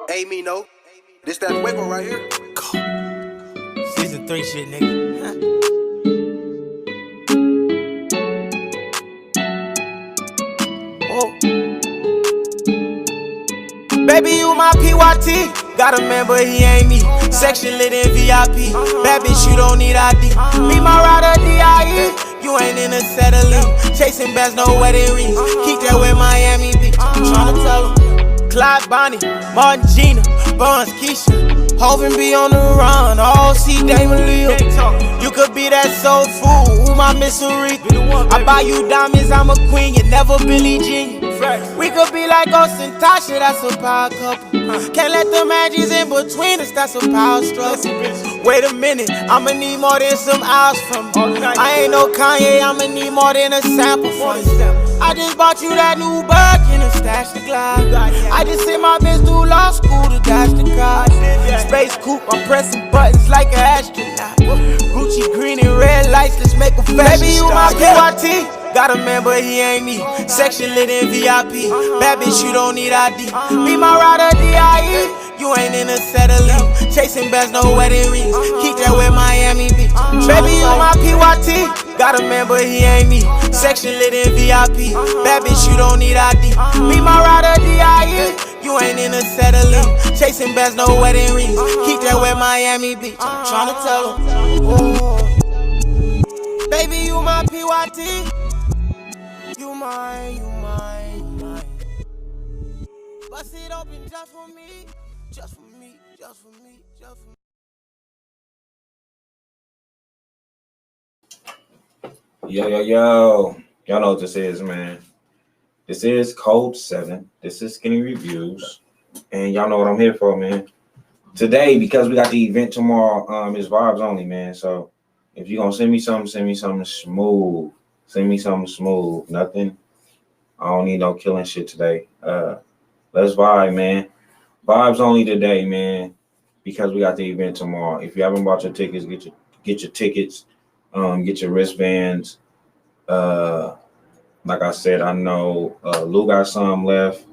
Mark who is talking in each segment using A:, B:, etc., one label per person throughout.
A: Hey, me no. This that Fuego right here.
B: Season 3 shit, nigga. Oh. Baby, you my PYT. Got a man, but he ain't me. Section lit in VIP. Bad bitch, you don't need ID. Me, my rider, DIE. You ain't in a settling. Chasing bags, no wedding rings. Keep that with Miami Beach. Tryna tell him. Clyde Bonnie, Martin Gina, Buns Keisha. Hovin' be on the run, all see Damon Leo. You could be that soul food, who my misery. I buy you diamonds, I'm a queen, you never Billie Jean. We could be like us and Tasha, that's a power couple. Can't let the magic in between us, that's a power struggle. Wait a minute, I'ma need more than some hours from you. I ain't no Kanye, I'ma need more than a sample from you. I just bought you that new Birkin and stashed the glide. I just sent my bitch through law school to dash the car. Space coupe, I'm pressing buttons like an astronaut. Gucci green and red lights, let's make a fashion. Baby, you my PYT. Got a man, but he ain't me. Section lit in VIP. Bad bitch, you don't need ID. Be my rider, DIE. You ain't in a settling. Chasing bags, no wedding rings. Keep that with Miami Beach. Baby, you my PYT. Got a man, but he ain't me. Section lit in VIP. Bad bitch, you don't need ID. Be my rider, DIE. You ain't in a settling. Chasing bags, no wedding rings. Keep that with Miami Beach. Tryna tell him. Oh. Baby, you my PYT. You mine, you mine, you mine. Bust it open just for me, just for me, just for me, just for me.
C: Yo. Y'all know what this is, man. This is Code 7. This is Skinny Reviews. And y'all know what I'm here for, man. Today, because we got the event tomorrow, it's vibes only, man. So if you're gonna send me something smooth. Send me something smooth. Nothing. I don't need no killing shit today. Let's vibe, man. Vibes only today, man. Because we got the event tomorrow. If you haven't bought your tickets, get your tickets. Get your wristbands. Like I said, I know Lou got some left.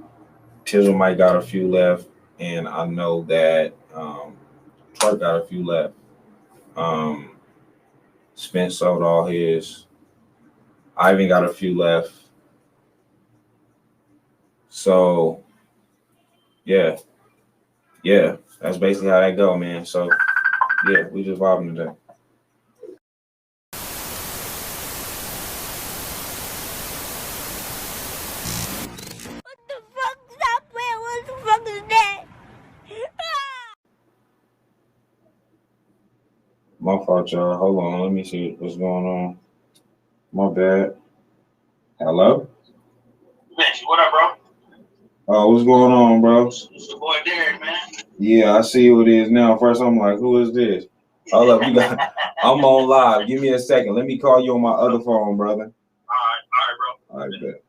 C: Tizzle might got a few left, and I know that Twerk got a few left. Spence sold all his. Ivan got a few left. So, yeah, that's basically how that go, man. So, yeah, we just vibing today.
D: What the fuck? Stop playing. What the fuck is that?
C: My fault, y'all. Hold on, let me see what's going on. My bad. Hello?
E: Mitch, what up, bro?
C: Oh, what's going on, bro?
E: It's your boy Derek, man.
C: Yeah, I see who it is now. First, I'm like, who is this? Hold up, I'm on live. Give me a second. Let me call you on my other phone, brother.
E: All right, bro.
C: All right, bet.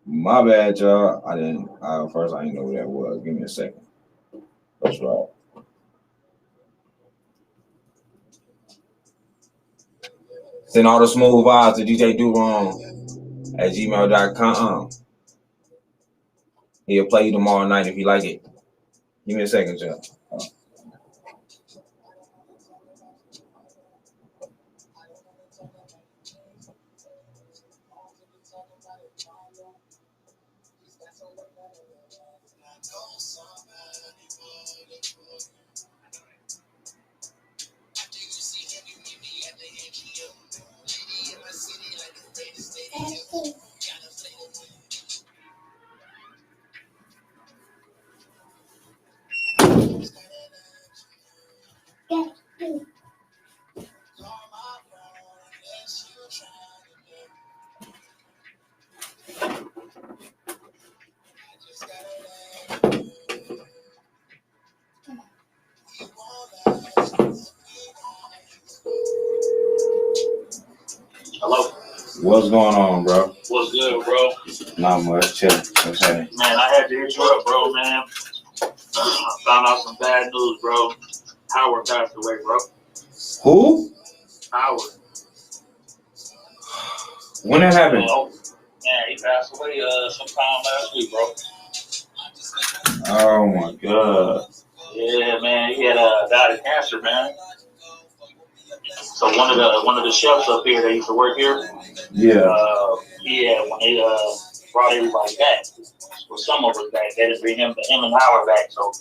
C: My bad, y'all. I didn't know who that was. Give me a second. That's right. Send all the smooth vibes to DJ DoWrong@gmail.com. He'll play you tomorrow night if you like it. Give me a second, y'all.
E: Hello.
C: What's going on, bro?
E: What's good, bro?
C: Not much. Chilling. What's happening?
E: Man, I had to hit you up, bro, man. I found out some bad news, bro. Howard passed away, bro.
C: Who?
E: Howard.
C: When that happened?
E: Yeah, he passed away sometime last week, bro.
C: Oh my god.
E: Yeah, man, he had died of cancer, man. So one of the chefs up here that used to work here,
C: Yeah.
E: yeah, when they brought everybody back, well, some of us back, they didn't bring him and Howard back, so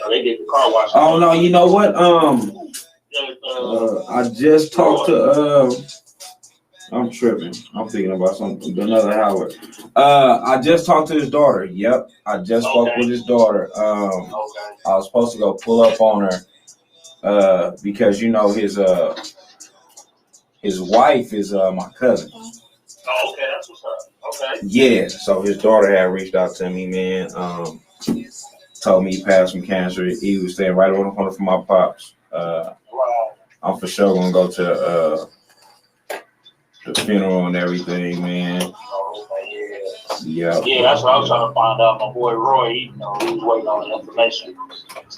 E: they did the car wash.
C: Oh no, you know what? I just talked to I'm tripping. I'm thinking about something. Another Howard. I just talked to his daughter. Yep. I just spoke with his daughter. I was supposed to go pull up on her. Because his wife is my cousin.
E: Oh, okay, that's what's up. Okay.
C: Yeah, so his daughter had reached out to me, man. Told me he passed from cancer. He was staying right over the corner from my pops.
E: Wow.
C: I'm for sure gonna go to the funeral and everything, man.
E: Oh, okay,
C: yeah.
E: Yeah, that's what I was trying to find out. My boy Roy, he was waiting on the information.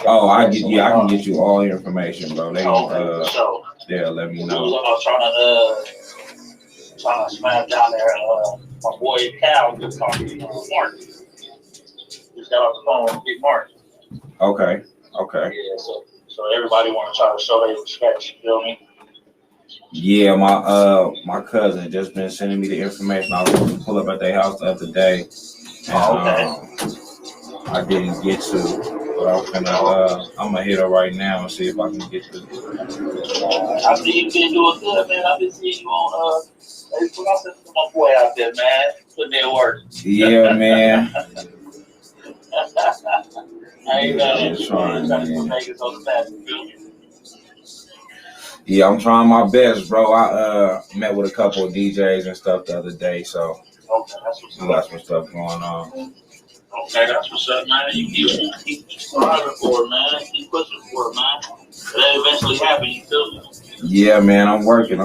C: Oh, I can get you all the information, bro. They
E: so
C: they'll let me know.
E: I was trying to smash down there. My boy Cal just talked to Mark. Just got off the phone with Mark.
C: Okay.
E: Yeah, so everybody want to try to show their respect. You feel me?
C: Yeah, my cousin just been sending me the information. I was supposed to pull up at their house the other day, and I didn't get to. But I'm gonna hit her right now and see if I can get to.
E: I see you been doing good, man. I've been seeing you on Facebook. I said to my boy out there, man, putting in work.
C: Yeah, man.
E: I ain't
C: trying, man.
E: Vegas on the map.
C: Yeah, I'm trying my best, bro. I met with a couple of DJs and stuff the other day, so we got some stuff going on.
E: Okay, that's what's up, man. You keep striving for it, man. Keep pushing for it, man. It'll eventually happen, you feel me?
C: Yeah, man, I'm working,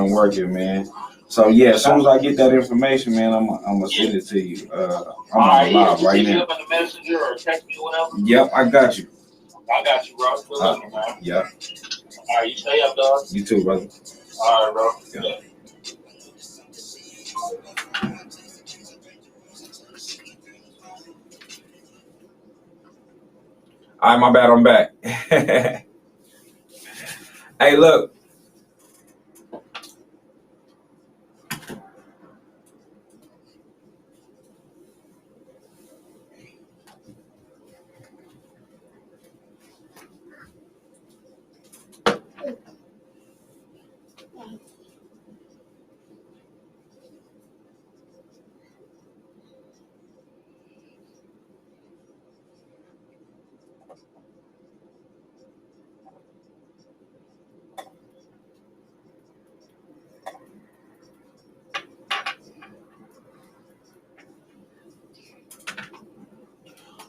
C: man. So yeah, as soon as I get that information, man, I'm gonna send it to you. I'm on live right now.
E: Up in the messenger or text me or whatever.
C: Yep, I got you.
E: I got you, bro. Good looking, man.
C: Yeah.
E: All right, you stay up, dog.
C: You too, brother.
E: All right, bro. Yeah.
C: All right, my bad. I'm back. Hey, look.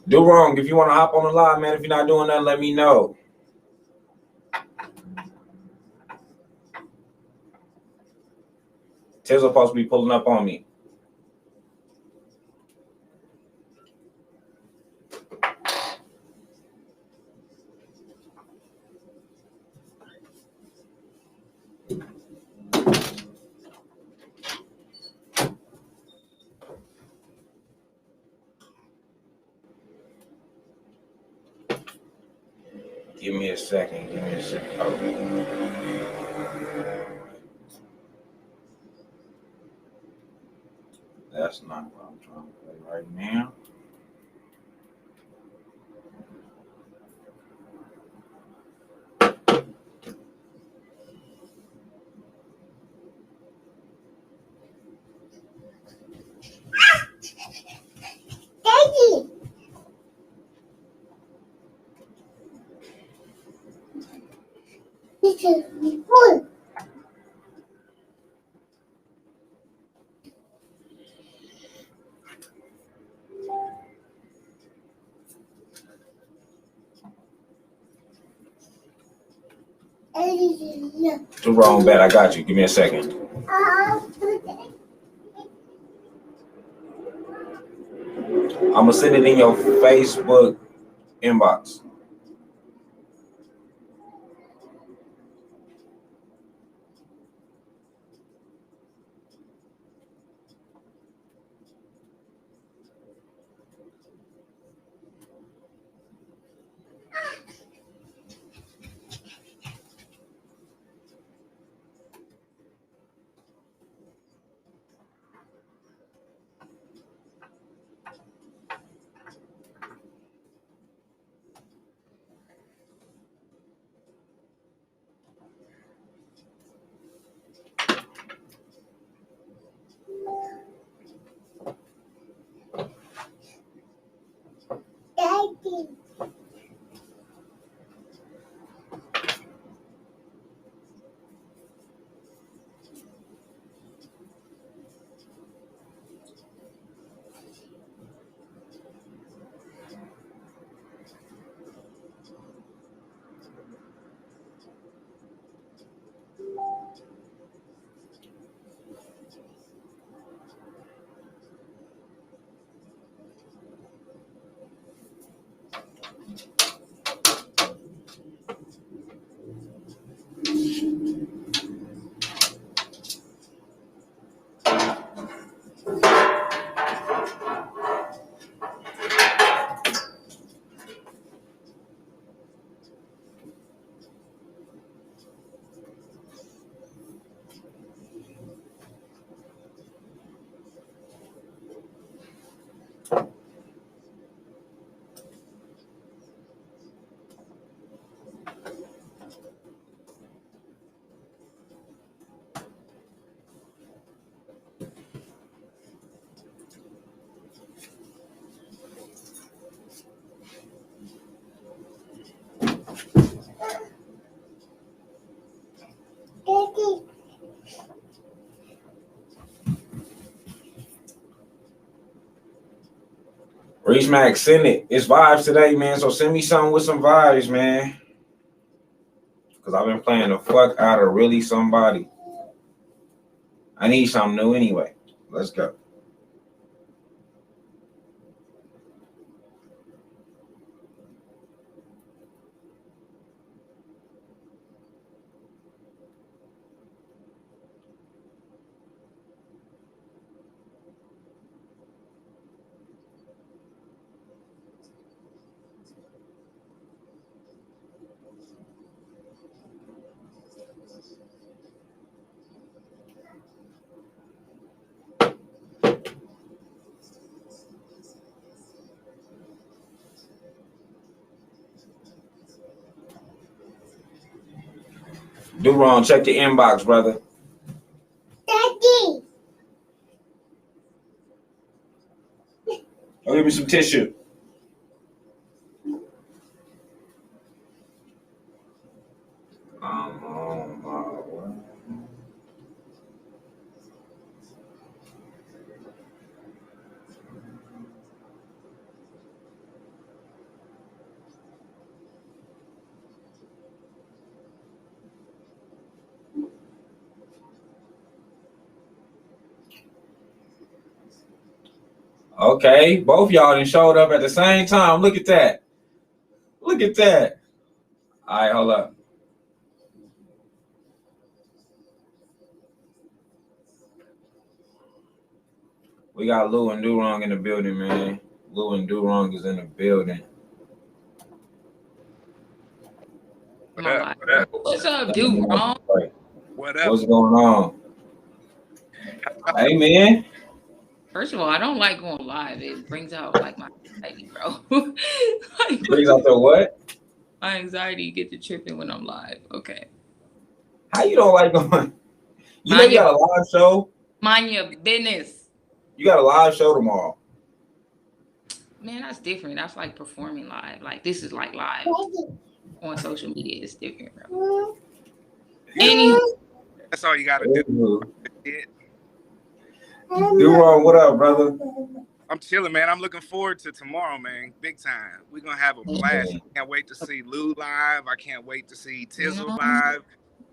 C: Do wrong. If you want to hop on the live, man, if you're not doing that, let me know. Tiz's supposed to be pulling up on me. Give me a second. Oh. That's not what I'm trying to play right now.
D: Daddy. This is full.
C: The wrong bet. I got you. Give me a second. I'm gonna send it in your Facebook inbox. Reach Max, send it. It's vibes today, man. So send me something with some vibes, man. Because I've been playing the fuck out of Really Somebody. I need something new anyway. Let's go. Do wrong. Check the inbox, brother.
D: Daddy.
C: Oh, give me some tissue. Oh my word. Okay, both y'all done showed up at the same time. Look at that. Look at that. All right, hold up. We got Lou and Durong in the building, man. Lou and Durong is in the building.
F: What up? What up?
G: What's up, dude? Wrong?
F: What up?
C: What's going on? Hey, man.
G: First of all, I don't like going live. It brings out like my anxiety, bro. Like,
C: Brings out the what?
G: my anxiety get to tripping when I'm live. Okay.
C: How you don't like going? You know you got a live show?
G: Mind your business.
C: You got a live show tomorrow.
G: Man, that's different. That's like performing live. Like this is like live on social media. It's different, bro. Anywho,
F: That's all you gotta do.
C: Durong, what up, brother?
F: I'm chilling, man. I'm looking forward to tomorrow, man. Big time. We're gonna have a blast. I can't wait to see Lou live. I can't wait to see Tizzle live.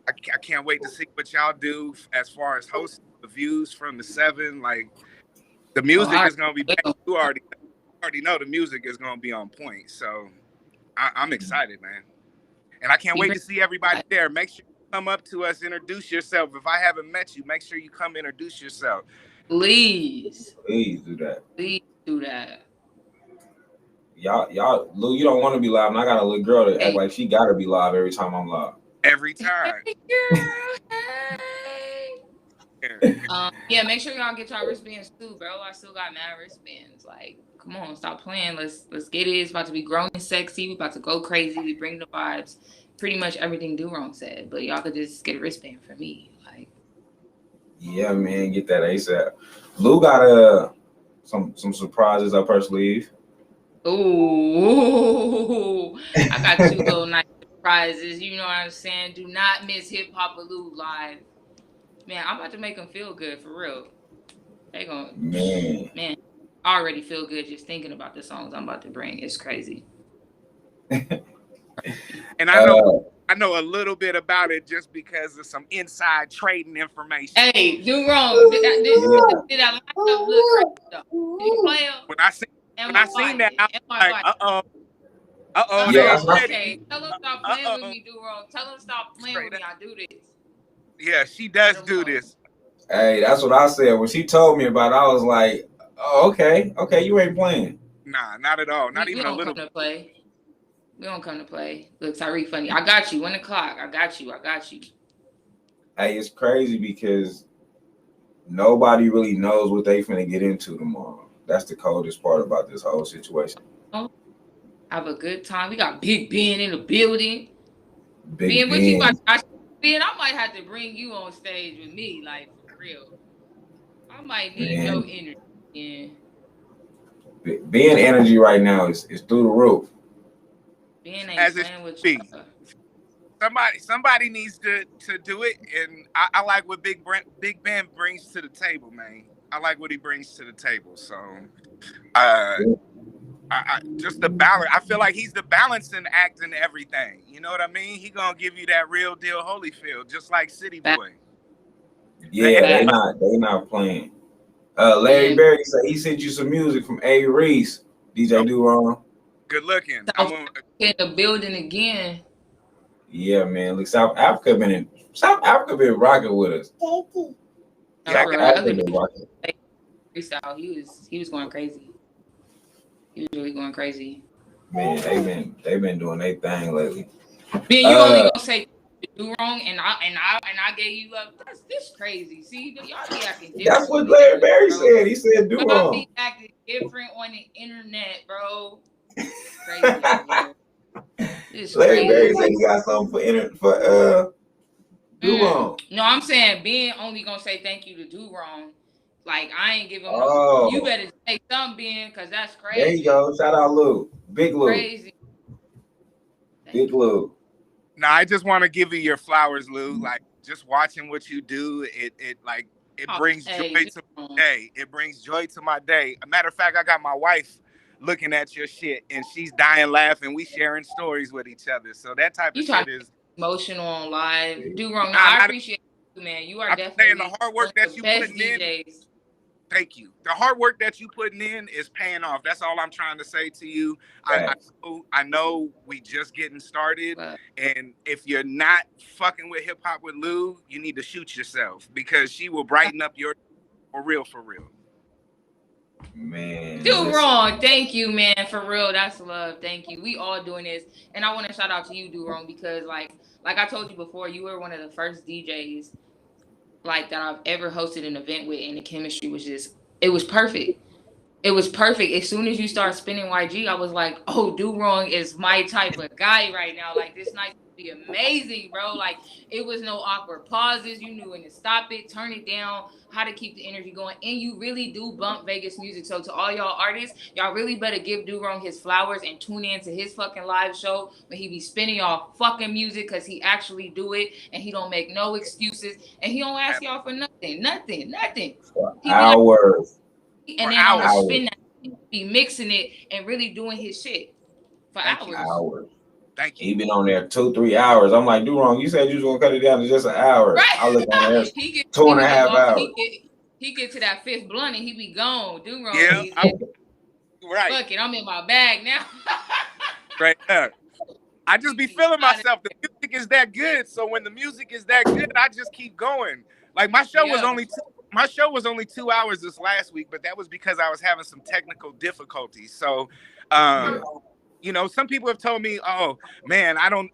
F: I can't wait to see what y'all do as far as hosting the views from the 7. Like the music is gonna be back. You already know the music is gonna be on point. So I'm excited, man. And I can't wait to see everybody there. Make sure you come up to us, introduce yourself. If I haven't met you, make sure you come introduce yourself.
G: please.
C: Please do that.
G: Please do that.
C: Y'all, Lou, you don't want to be live, and I got a little girl that act like she gotta be live every time I'm live.
F: Every time.
G: Hey, girl. Hey. Yeah, make sure y'all get y'all wristbands too, bro. I still got mad wristbands. Like, come on, stop playing. Let's get it. It's about to be grown and sexy. We about to go crazy. We bring the vibes. Pretty much everything Durong said, but y'all could just get a wristband for me. Like,
C: Yeah, man, get that ASAP. Lou got some surprises up her sleeve.
G: ooh, I got 2 little nice surprises. You know what I'm saying? Do not miss Hip Hop Lou live. Man, I'm about to make them feel good for real. They gonna man, I already feel good just thinking about the songs I'm about to bring. It's crazy.
F: And I know a little bit about it just because of some inside trading information.
G: Hey, Durong. Did I line up look crazy though? Did you play them?
F: When I seen that, I was like, uh-oh.
C: Yeah,
G: Okay, tell them stop playing with me, Durong. Tell them stop playing with me. I do this.
F: Yeah, she does do this.
C: Hey, that's what I said. When she told me about it, I was like, oh, okay, you ain't playing.
F: Nah, not at all. Not even a little.
G: Come to play. We don't come to play. Look, Tyreek funny. I got you. 1 o'clock. I got you.
C: Hey, it's crazy because nobody really knows what they finna get into tomorrow. That's the coldest part about this whole situation.
G: Have a good time. We got Big Ben in the building.
C: Big
G: Ben, what you about? Ben, I might have to bring you on stage with me, like for real. I might need your energy. Yeah.
C: Ben energy right now is through the roof.
G: Ben ain't playing with you.
F: Somebody needs to do it, and I like what Big Ben brings to the table, man. I like what he brings to the table. So, just the balance. I feel like he's the balancing act in everything. You know what I mean? He gonna give you that real deal Holyfield, just like City Boy.
C: Yeah, they not playing. Larry Berry said he sent you some music from A. Reese. DJ Do Wrong.
F: Good looking.
G: In the building again.
C: Yeah, man. Look, South Africa been rocking with us.
G: Freestyle, he was going crazy. He was really going crazy.
C: Man, they've been doing their thing lately.
G: Ben, you only gonna say Do Wrong, and I gave you up. This crazy. See, y'all be acting different.
C: That's what Larry Berry said. He said Do
G: Y'all
C: Wrong.
G: be acting different on the internet, bro. Crazy, bro.
C: Larry Berry said he got something for Do Wrong.
G: No, I'm saying Ben only gonna say thank you to Do Wrong. Like, I ain't giving you better say something, Ben, because that's crazy.
C: There you go. Shout out Lou. Big Lou.
G: Crazy.
C: Big Lou.
F: No, I just want to give you your flowers, Lou. Like, just watching what you do, it brings joy to my day. It brings joy to my day. A matter of fact, I got my wife looking at your shit, and she's dying laughing. We sharing stories with each other. So that type of shit is
G: emotional on live. Do Wrong. No, I appreciate you, man. You are definitely
F: the hard work that you putting in. Thank you. The hard work that you putting in is paying off. That's all I'm trying to say to you. I know we just getting started, and if you're not fucking with hip hop with Lou, you need to shoot yourself, because she will brighten up your for real.
C: Man.
G: Do Wrong. Thank you, man. For real. That's love. Thank you. We all doing this. And I want to shout out to you, Do Wrong, because like I told you before, you were one of the first DJs like that I've ever hosted an event with, and the chemistry was it was perfect. It was perfect. As soon as you start spinning YG, I was like, oh, Do Wrong is my type of guy right now. Like, this night would be amazing, bro. Like, it was no awkward pauses. You knew when to stop it, turn it down, how to keep the energy going. And you really do bump Vegas music. So to all y'all artists, y'all really better give Do Wrong his flowers and tune in to his fucking live show when he be spinning y'all fucking music, because he actually do it, and he don't make no excuses, and he don't ask y'all for nothing.
C: Hours.
G: And then on the spin that, be mixing it and really doing his shit for hours.
C: Thank you. He been on there 2-3 hours. I'm like, Do Wrong, you said you was gonna cut it down to just an hour.
G: Right.
C: I look on there 2.5 hours.
G: He get to that fifth blunt and he be gone. Do Wrong.
F: Yeah. Right.
G: Fuck it, I'm in my bag now.
F: Right up. I just be feeling myself. The music is that good, so when the music is that good, I just keep going. Like, my show was only 2 hours this last week, but that was because I was having some technical difficulties. So, you know, some people have told me, "Oh man, I don't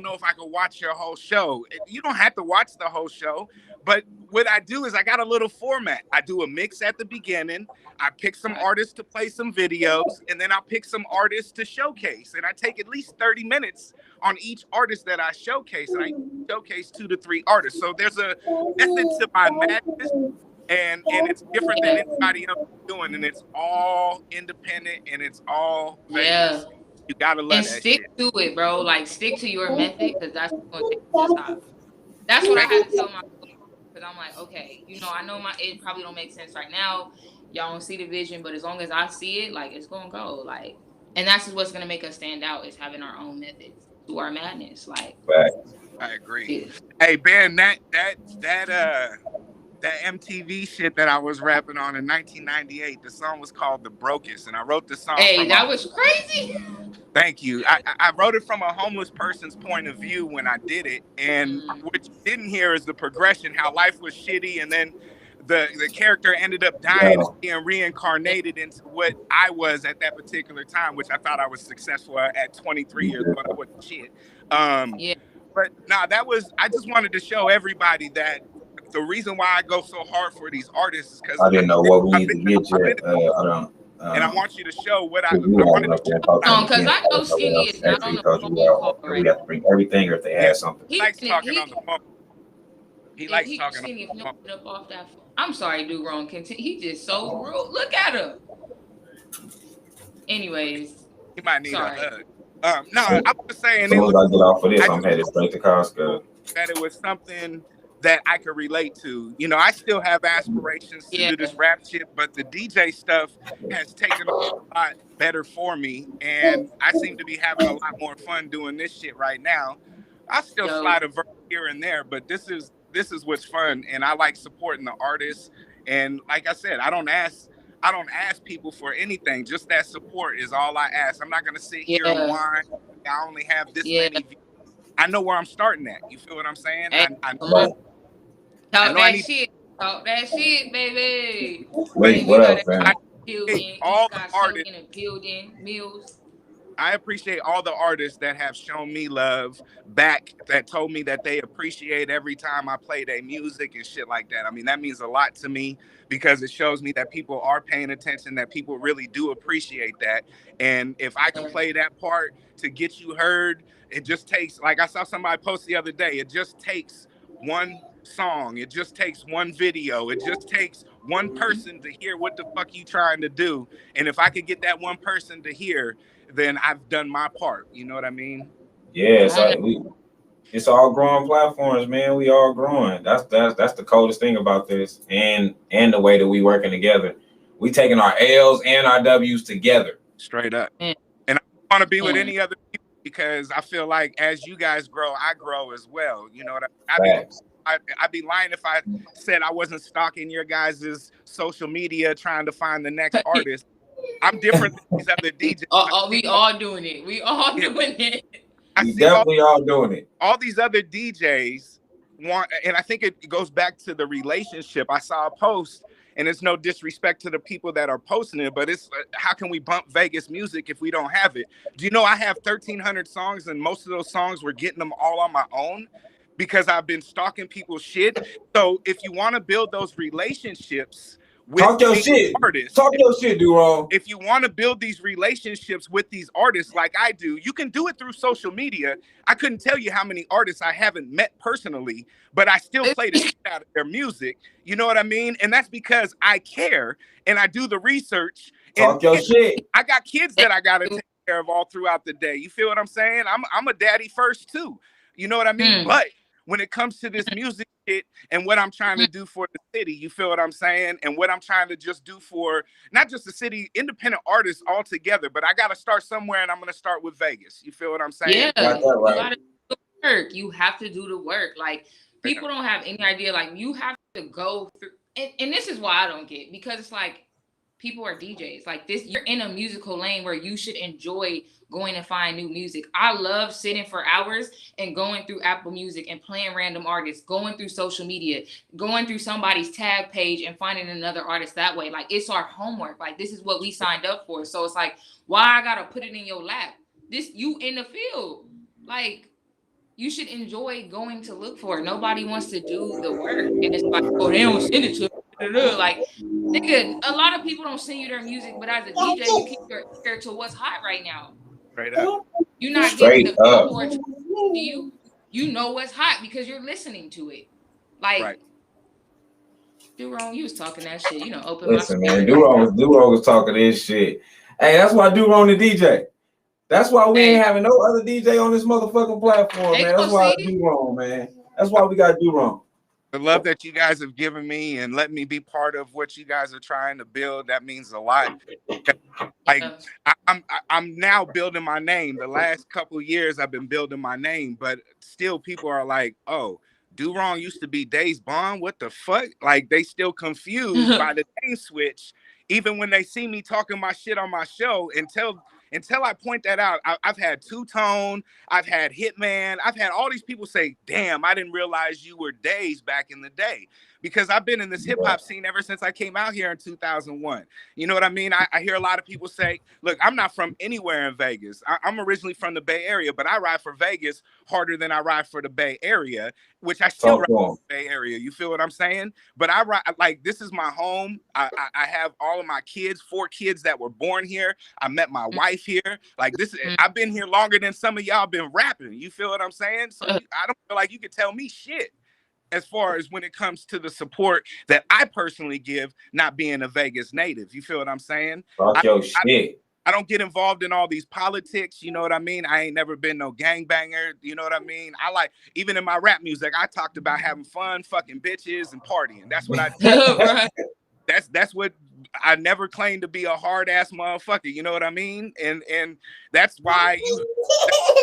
F: know if I can watch your whole show." You don't have to watch the whole show, but what I do is I got a little format. I do a mix at the beginning. I pick some artists to play some videos, and then I'll pick some artists to showcase. And I take at least 30 minutes on each artist that I showcase, and I showcase 2 to 3 artists. So there's a method to my madness. And it's different than anybody else doing, and it's all independent, and it's all Vegas. You gotta love
G: and
F: that
G: stick
F: shit.
G: to it, bro. Like, stick to your method, because that's what's gonna take you to stop. That's what I had to tell my, because I'm like, okay, you know, I know it probably don't make sense right now. Y'all don't see the vision, but as long as I see it, like, it's gonna go. Like, and that's what's gonna make us stand out, is having our own methods to our madness. Like,
F: I agree. Yeah. Hey Ben, that MTV shit that I was rapping on in 1998, the song was called The Brokest, and I wrote the song.
G: Hey, that was crazy.
F: Thank you. I wrote it from a homeless person's point of view when I did it, and what you didn't hear is the progression, how life was shitty, and then the character ended up dying and being reincarnated into what I was at that particular time, which I thought I was successful at 23 years old. I wasn't shit. But nah, I just wanted to show everybody that the reason why I go so hard for these artists is because
C: I didn't know what we need to get you.
F: And I want you to show what I wanted to show.
G: Because I know Skinny is not on the phone call right
C: we have to bring everything if they have something.
F: He likes talking on the phone. He likes talking on the phone.
G: Up off that phone. I'm sorry, Do Wrong. Continue. He just so rude. Look at him. Anyways.
F: He might need a hug. No, I was saying.
C: As soon as I get off of this, I'm headed straight to Costco.
F: That it was something that I could relate to. You know, I still have aspirations to do this rap shit, but the DJ stuff has taken a lot better for me, and I seem to be having a lot more fun doing this shit right now. I still slide a verse here and there, but this is what's fun, and I like supporting the artists. And like I said, I don't ask people for anything. Just that support is all I ask. I'm not gonna sit here and whine. I only have this many views. I know where I'm starting at. You feel what I'm saying?
G: Hey,
F: I know.
G: Talk that shit. Talk that shit, baby.
C: Wait, what up, fam?
F: All the artists
G: in a building, Mills.
F: I appreciate all the artists that have shown me love back, that told me that they appreciate every time I play their music and shit like that. I mean, that means a lot to me because it shows me that people are paying attention, that people really do appreciate that. And if I can play that part to get you heard, it just takes, like I saw somebody post the other day, it just takes one song, it just takes one video, it just takes one person to hear what the fuck you trying to do. And if I could get that one person to hear, then I've done my part. You know what I mean?
C: Yeah, it's all growing platforms, man. We all growing. That's the coolest thing about this, and the way that we working together. We taking our L's and our W's together.
F: Straight up. And I want to be with any other people because I feel like as you guys grow, I grow as well. You know what I mean? I'd be lying if I said I wasn't stalking your guys' social media trying to find the next artist. I'm different than these other DJs.
G: We all doing it. We all doing it.
C: We definitely all doing it.
F: All these other DJs want, and I think it goes back to the relationship. I saw a post, and it's no disrespect to the people that are posting it, but it's how can we bump Vegas music if we don't have it? Do you know I have 1,300 songs, and most of those songs we're getting them all on my own because I've been stalking people's shit. So if you want to build those relationships with
C: talk your shit.
F: Artists,
C: talk your shit, Duro.
F: If you want to build these relationships with these artists like I do, you can do it through social media. I couldn't tell you how many artists I haven't met personally, but I still play the shit out of their music. You know what I mean? And that's because I care and I do the research.
C: Talk your shit.
F: I got kids that I gotta take care of all throughout the day. You feel what I'm saying? I'm a daddy first too. You know what I mean? But when it comes to this music shit and what I'm trying to do for the city, you feel what I'm saying? And what I'm trying to just do for not just the city, independent artists altogether, but I got to start somewhere, and I'm going to start with Vegas. You feel what I'm saying?
G: Yeah, you got to do the work. You have to do the work. Like, people don't have any idea. Like, you have to go through, and this is why I don't get, because it's like, people are DJs. Like this, you're in a musical lane where you should enjoy going and find new music. I love sitting for hours and going through Apple Music and playing random artists, going through social media, going through somebody's tag page and finding another artist that way. Like, it's our homework. Like, this is what we signed up for. So it's like, why I gotta put it in your lap? This, you in the field. Like, you should enjoy going to look for it. Nobody wants to do the work. And it's like, oh, they don't send it to me. Like, nigga, a lot of people don't send you their music, but as a DJ, you keep your ear to what's hot right now.
F: Straight up.
G: You're not getting the billboard to you. You know what's hot because you're listening to it. Like, Duro, you was talking that shit. You know, open
C: Listen,
G: my
C: man, Duro was talking this shit. Hey, that's why Duro the DJ. That's why we ain't having no other DJ on this motherfucking platform, man. That's why Duro, man. That's why we got Duro.
F: The love that you guys have given me and let me be part of what you guys are trying to build, that means a lot. Like, I'm now building my name. The last couple of years I've been building my name, but still people are like, oh, Do-Wrong used to be Days Bond. What the fuck? Like, they still confused by the name switch, even when they see me talking my shit on my show. Until I point that out, I've had Two Tone, I've had Hitman, I've had all these people say, damn, I didn't realize you were Days back in the day. Because I've been in this hip hop scene ever since I came out here in 2001. You know what I mean? I hear a lot of people say, look, I'm not from anywhere in Vegas. I'm originally from the Bay Area, but I ride for Vegas harder than I ride for the Bay Area, which I still ride for the Bay Area. You feel what I'm saying? But I ride, like, this is my home. I have all of my kids, 4 kids that were born here. I met my wife here. Like, this, I've been here longer than some of y'all been rapping. You feel what I'm saying? So I don't feel like you could tell me shit as far as when it comes to the support that I personally give, not being a Vegas native. You feel what I'm saying?
C: Talk your shit.
F: I don't get involved in all these politics. You know what I mean? I ain't never been no gangbanger. You know what I mean? I like, even in my rap music, I talked about having fun, fucking bitches, and partying. That's what I do.
G: Right.
F: That's what I never claimed to be, a hard ass motherfucker. You know what I mean? And that's why you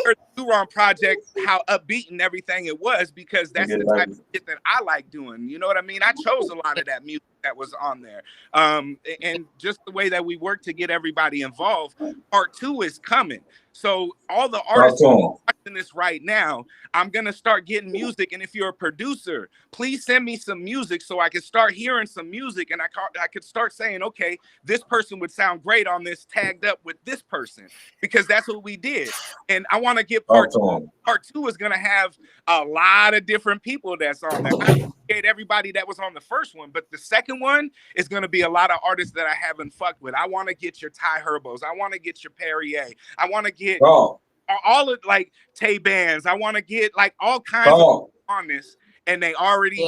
F: heard the Do Wrong Project, how upbeat and everything it was, because that's the type of shit that I like doing. You know what I mean? I chose a lot of that music that was on there. And just the way that we work to get everybody involved, part 2 is coming. So all the artists watching this right now, I'm going to start getting music. And if you're a producer, please send me some music so I can start hearing some music, and I could start saying, okay, this person would sound great on this, tagged up with this person, because that's what we did. And I want to get part 2. Part 2 is going to have a lot of different people that's on there. I appreciate everybody that was on the first one, but the second one is going to be a lot of artists that I haven't fucked with. I want to get your Ty Herbos. I want to get your Perrier. I want to get all of like Tay Bands. I want to get like all kinds of on this. And they already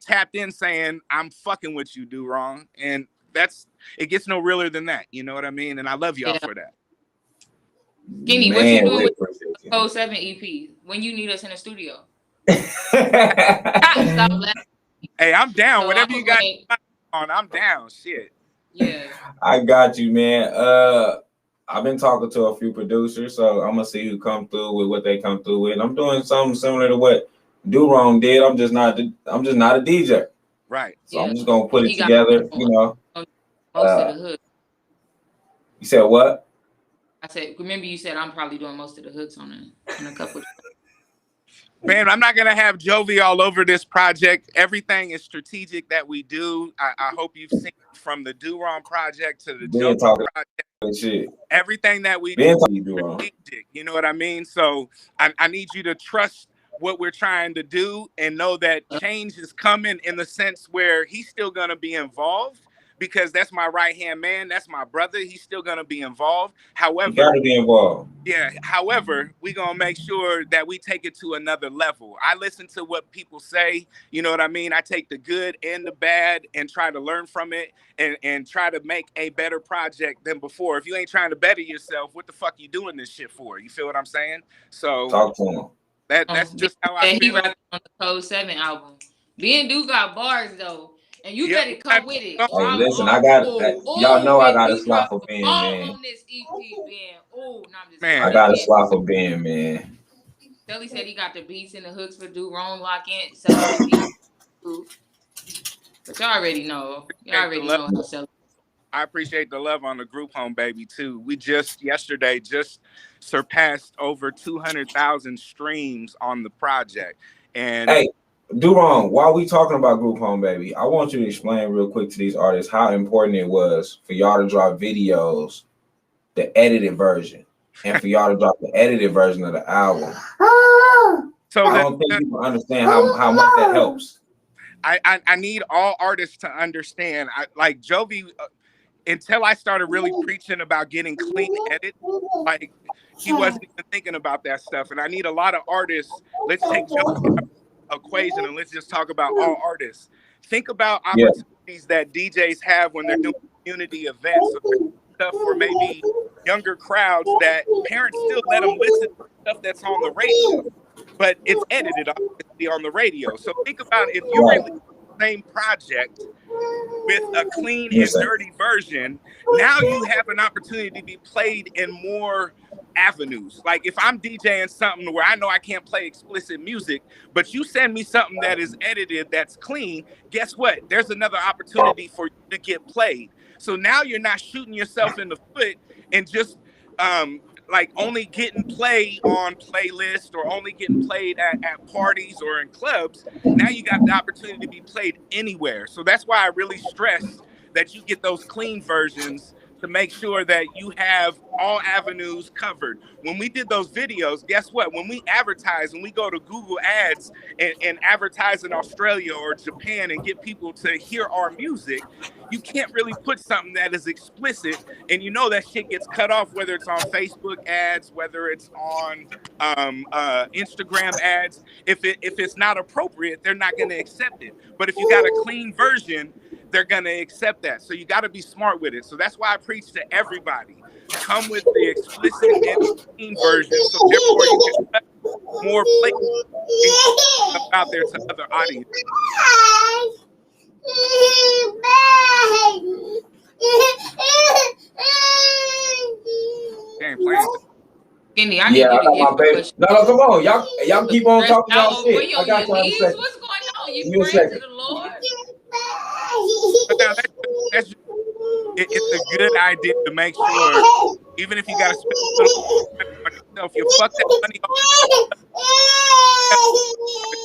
F: tapped in saying, I'm fucking with you, Do Wrong. And it gets no realer than that. You know what I mean? And I love y'all for that.
G: Skinny, what you doing with the Code 7 EP? When you need us in the studio? Stop laughing.
F: Hey, I'm down. So whatever you got on, I'm down. Shit.
G: Yeah.
C: I got you, man. I've been talking to a few producers, so I'm gonna see who come through with what they come through with. I'm doing something similar to what Do Wrong did. I'm just not a DJ.
F: Right.
C: So I'm just gonna put it together, you know.
G: Most of the hooks.
C: You said what?
G: I said, remember you said I'm probably doing most of the hooks on a couple.
F: Man, I'm not gonna have Jovi all over this project. Everything is strategic that we do. I hope you've seen from the Do Wrong project to the Jovi project.
C: Shit.
F: Everything that we do is strategic. You know what I mean? So I need you to trust what we're trying to do and know that change is coming, in the sense where he's still gonna be involved, because that's my right-hand man. That's my brother. He's still going to be involved. However,
C: you got to be involved.
F: Yeah. However, we're going to make sure that we take it to another level. I listen to what people say. You know what I mean? I take the good and the bad and try to learn from it and try to make a better project than before. If you ain't trying to better yourself, what the fuck you doing this shit for? You feel what I'm saying? So
C: talk to him.
F: That's just how I feel.
G: He rapping on the Code 7 album. B&Do got bars, though. And you better come with it.
C: Hey, listen, I got y'all know I got a slot for Ben, man.
G: On this EP, Ben. Oh, no, I'm just
F: man.
C: I got a slot for Ben, man.
G: Shelly said he got the beats and the hooks for Do Wrong Lock-In. But y'all already know. Y'all already know how Shelly.
F: I appreciate the love on the group home, baby, too. We yesterday surpassed over 200,000 streams on the project. And
C: hey, Do Wrong, while we talking about Group Home Baby, I want you to explain real quick to these artists how important it was for y'all to drop videos, the edited version, and for y'all to drop the edited version of the album. So I don't think people understand how much that helps.
F: I need all artists to understand. Like Jovi, until I started really preaching about getting clean edit, like he wasn't even thinking about that stuff. And I need a lot of artists. Let's take Jovi equation and let's just talk about all artists. Think about opportunities that DJs have when they're doing community events, or stuff for maybe younger crowds that parents still let them listen to stuff that's on the radio, but it's edited on the radio. So think about if you release the same project with a clean and dirty version, now you have an opportunity to be played in more avenues. Like if I'm DJing something where I know I can't play explicit music, but you send me something that is edited, that's clean, guess what? There's another opportunity for you to get played. So now you're not shooting yourself in the foot and just like only getting played on playlists or only getting played at parties or in clubs. Now you got the opportunity to be played anywhere. So that's why I really stress that you get those clean versions to make sure that you have all avenues covered. When we did those videos, guess what? When we advertise, when we go to Google Ads and advertise in Australia or Japan and get people to hear our music, you can't really put something that is explicit, and you know that shit gets cut off, whether it's on Facebook ads, whether it's on Instagram ads. If it's not appropriate, they're not going to accept it. But if you got a clean version, they're going to accept that. So you got to be smart with it. So that's why I preach to everybody. come with the explicit and clean version, so therefore you can cut more places out there to other audiences. They ain't playing.
G: Kenny, I need
C: Yeah,
G: you
C: I
G: to
C: got
G: give
C: my baby.
G: us
C: No, come on, y'all keep on talking
G: out
C: y'all
G: over
C: shit.
G: your
C: I got y'all in a
G: knees.
C: second.
G: What's going on?
C: Give
G: You
C: me a
G: praying to
C: second.
G: the Lord?
F: But now that's it's a good idea to make sure, even if you got to spend a little money on yourself, you fuck that money on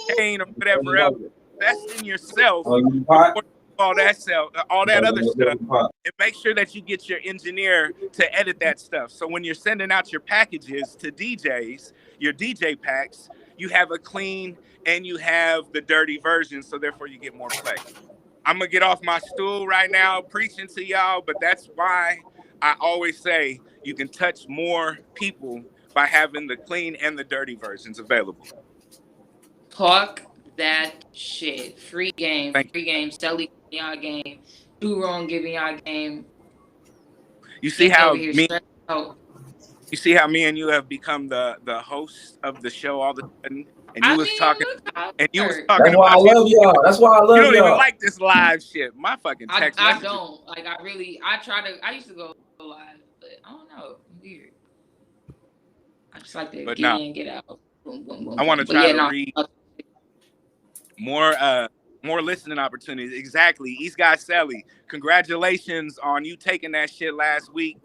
F: the chain or whatever else. Invest in yourself
C: Oh, you
F: before
C: pot?
F: you do all that other stuff,
C: Pot.
F: and make sure that you get your engineer to edit that stuff. So when you're sending out your packages to DJs, your DJ packs, you have a clean and you have the dirty version, so therefore you get more play. I'm gonna get off my stool right now preaching to y'all, but that's why I always say you can touch more people by having the clean and the dirty versions available.
G: Talk that shit. Free game.
F: Thank
G: Free game. Shelly giving y'all game. Do wrong giving y'all game.
F: you. See
G: Get
F: how
G: over here
F: me?
G: stressed out.
F: You see how me and you have become the host of the show all of a sudden, and you
G: I
F: was
G: mean,
F: talking,
G: look how it
F: and you was
G: works.
F: talking
C: That's why I
F: about
C: love y'all. That's why I
F: you
C: love
F: don't even
C: y'all.
F: like this live shit. My fucking text
G: I
F: messages.
G: don't. Like, I used to go live, but I don't know. Weird. I just like to
F: But
G: get
F: no.
G: in, get out. Boom, boom, boom.
F: I want to
G: But
F: try
G: yeah,
F: to
G: no.
F: read more listening opportunities. Exactly. East Guy Sally, congratulations on you taking that shit last week,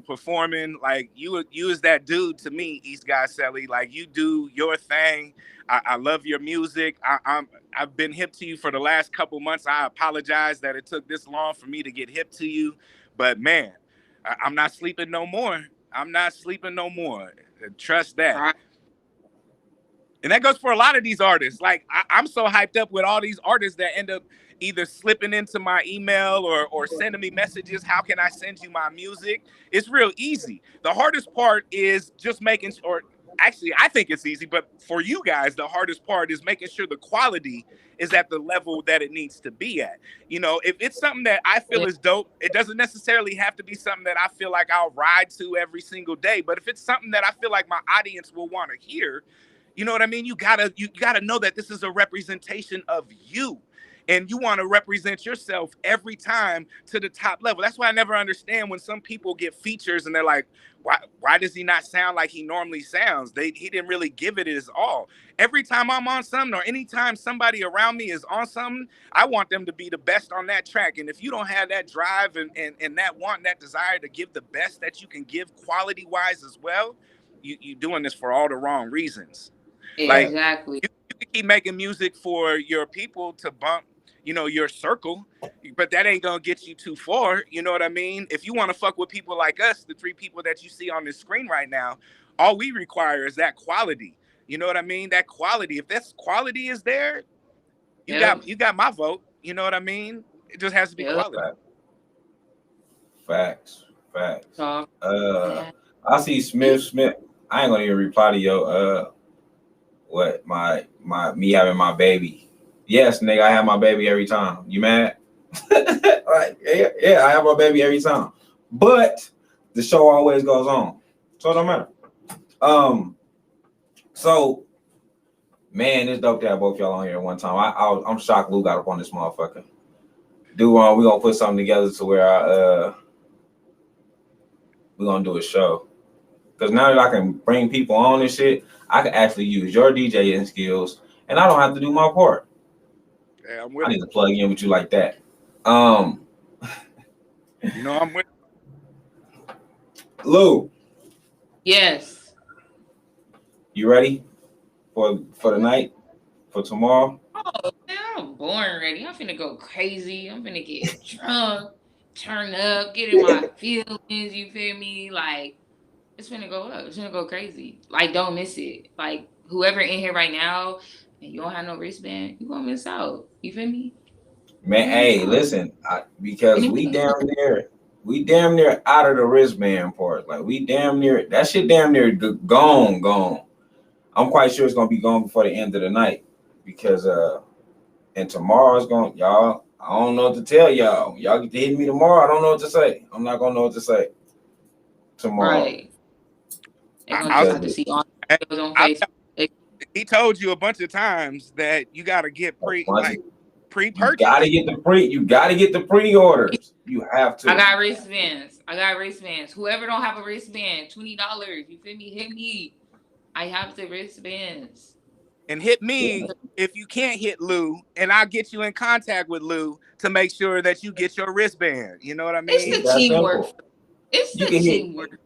F: performing. Like you is that dude to me, East Guy Sally. Like you do your thing. I love your music. I've been hip to you for the last couple months. I apologize that it took this long for me to get hip to you, but man, I'm not sleeping no more. I'm not sleeping no more. Trust that.
G: Right.
F: And that goes for a lot of these artists. Like I'm so hyped up with all these artists that end up either slipping into my email or sending me messages. How can I send you my music? It's real easy. The hardest part is just making, or actually I think it's easy, but for you guys, the hardest part is making sure the quality is at the level that it needs to be at. You know, if it's something that I feel is dope, it doesn't necessarily have to be something that I feel like I'll ride to every single day. But if it's something that I feel like my audience will want to hear, you know what I mean? You gotta know that this is a representation of you, and you want to represent yourself every time to the top level. That's why I never understand when some people get features and they're like, why does he not sound like he normally sounds? He didn't really give it his all. Every time I'm on something, or anytime somebody around me is on something, I want them to be the best on that track. And if you don't have that drive and that want and that desire to give the best that you can give quality wise as well, you're doing this for all the wrong reasons. Like,
G: exactly.
F: you can keep making music for your people to bump, you know, your circle, but that ain't gonna get you too far. You know what I mean? If you want to fuck with people like us, the three people that you see on this screen right now, all we require is that quality. You know what I mean? That quality. If this quality is there, you got my vote. You know what I mean? It just has to be quality.
C: Facts.
G: So,
C: I see Smith. I ain't gonna even reply to your me having my baby. Yes, nigga, I have my baby every time. You mad? Like, yeah, I have my baby every time. But the show always goes on. So it don't matter. So man, it's dope to have both y'all on here at one time. I'm shocked Lou got up on this motherfucker. We're gonna put something together to where we're gonna do a show. Because now that I can bring people on and shit, I can actually use your DJing skills and I don't have to do my part.
F: Yeah,
C: I need to plug in with you like that.
F: You know, I'm with
C: Lou.
G: Yes.
C: You ready for the night? For tomorrow?
G: Oh, man, I'm born ready. I'm finna go crazy. I'm finna get drunk, turn up, get in my feelings, you feel me? Like, it's finna go up. It's finna go crazy. Like, don't miss it. Like, whoever in here right now, and you don't have no wristband, you gonna miss out. You feel me?
C: Man, hey, listen, because we damn near out of the wristband part. Like, we damn near, that shit damn near gone. I'm quite sure it's gonna be gone before the end of the night. Because and tomorrow's gonna, y'all, I don't know what to tell y'all. Y'all get to hit me tomorrow. I don't know what to say. I'm not gonna know what to say. tomorrow.
G: Right. They're gonna just have to see on Facebook.
F: He told you a bunch of times that you got to get pre-purchase.
C: You gotta get the pre-orders. You have to.
G: I got wristbands. Whoever don't have a wristband, $20. You feel me? Hit me. I have the wristbands.
F: And hit me if you can't hit Lou, and I'll get you in contact with Lou to make sure that you get your wristband. You know what I mean?
G: It's the teamwork. It's the teamwork.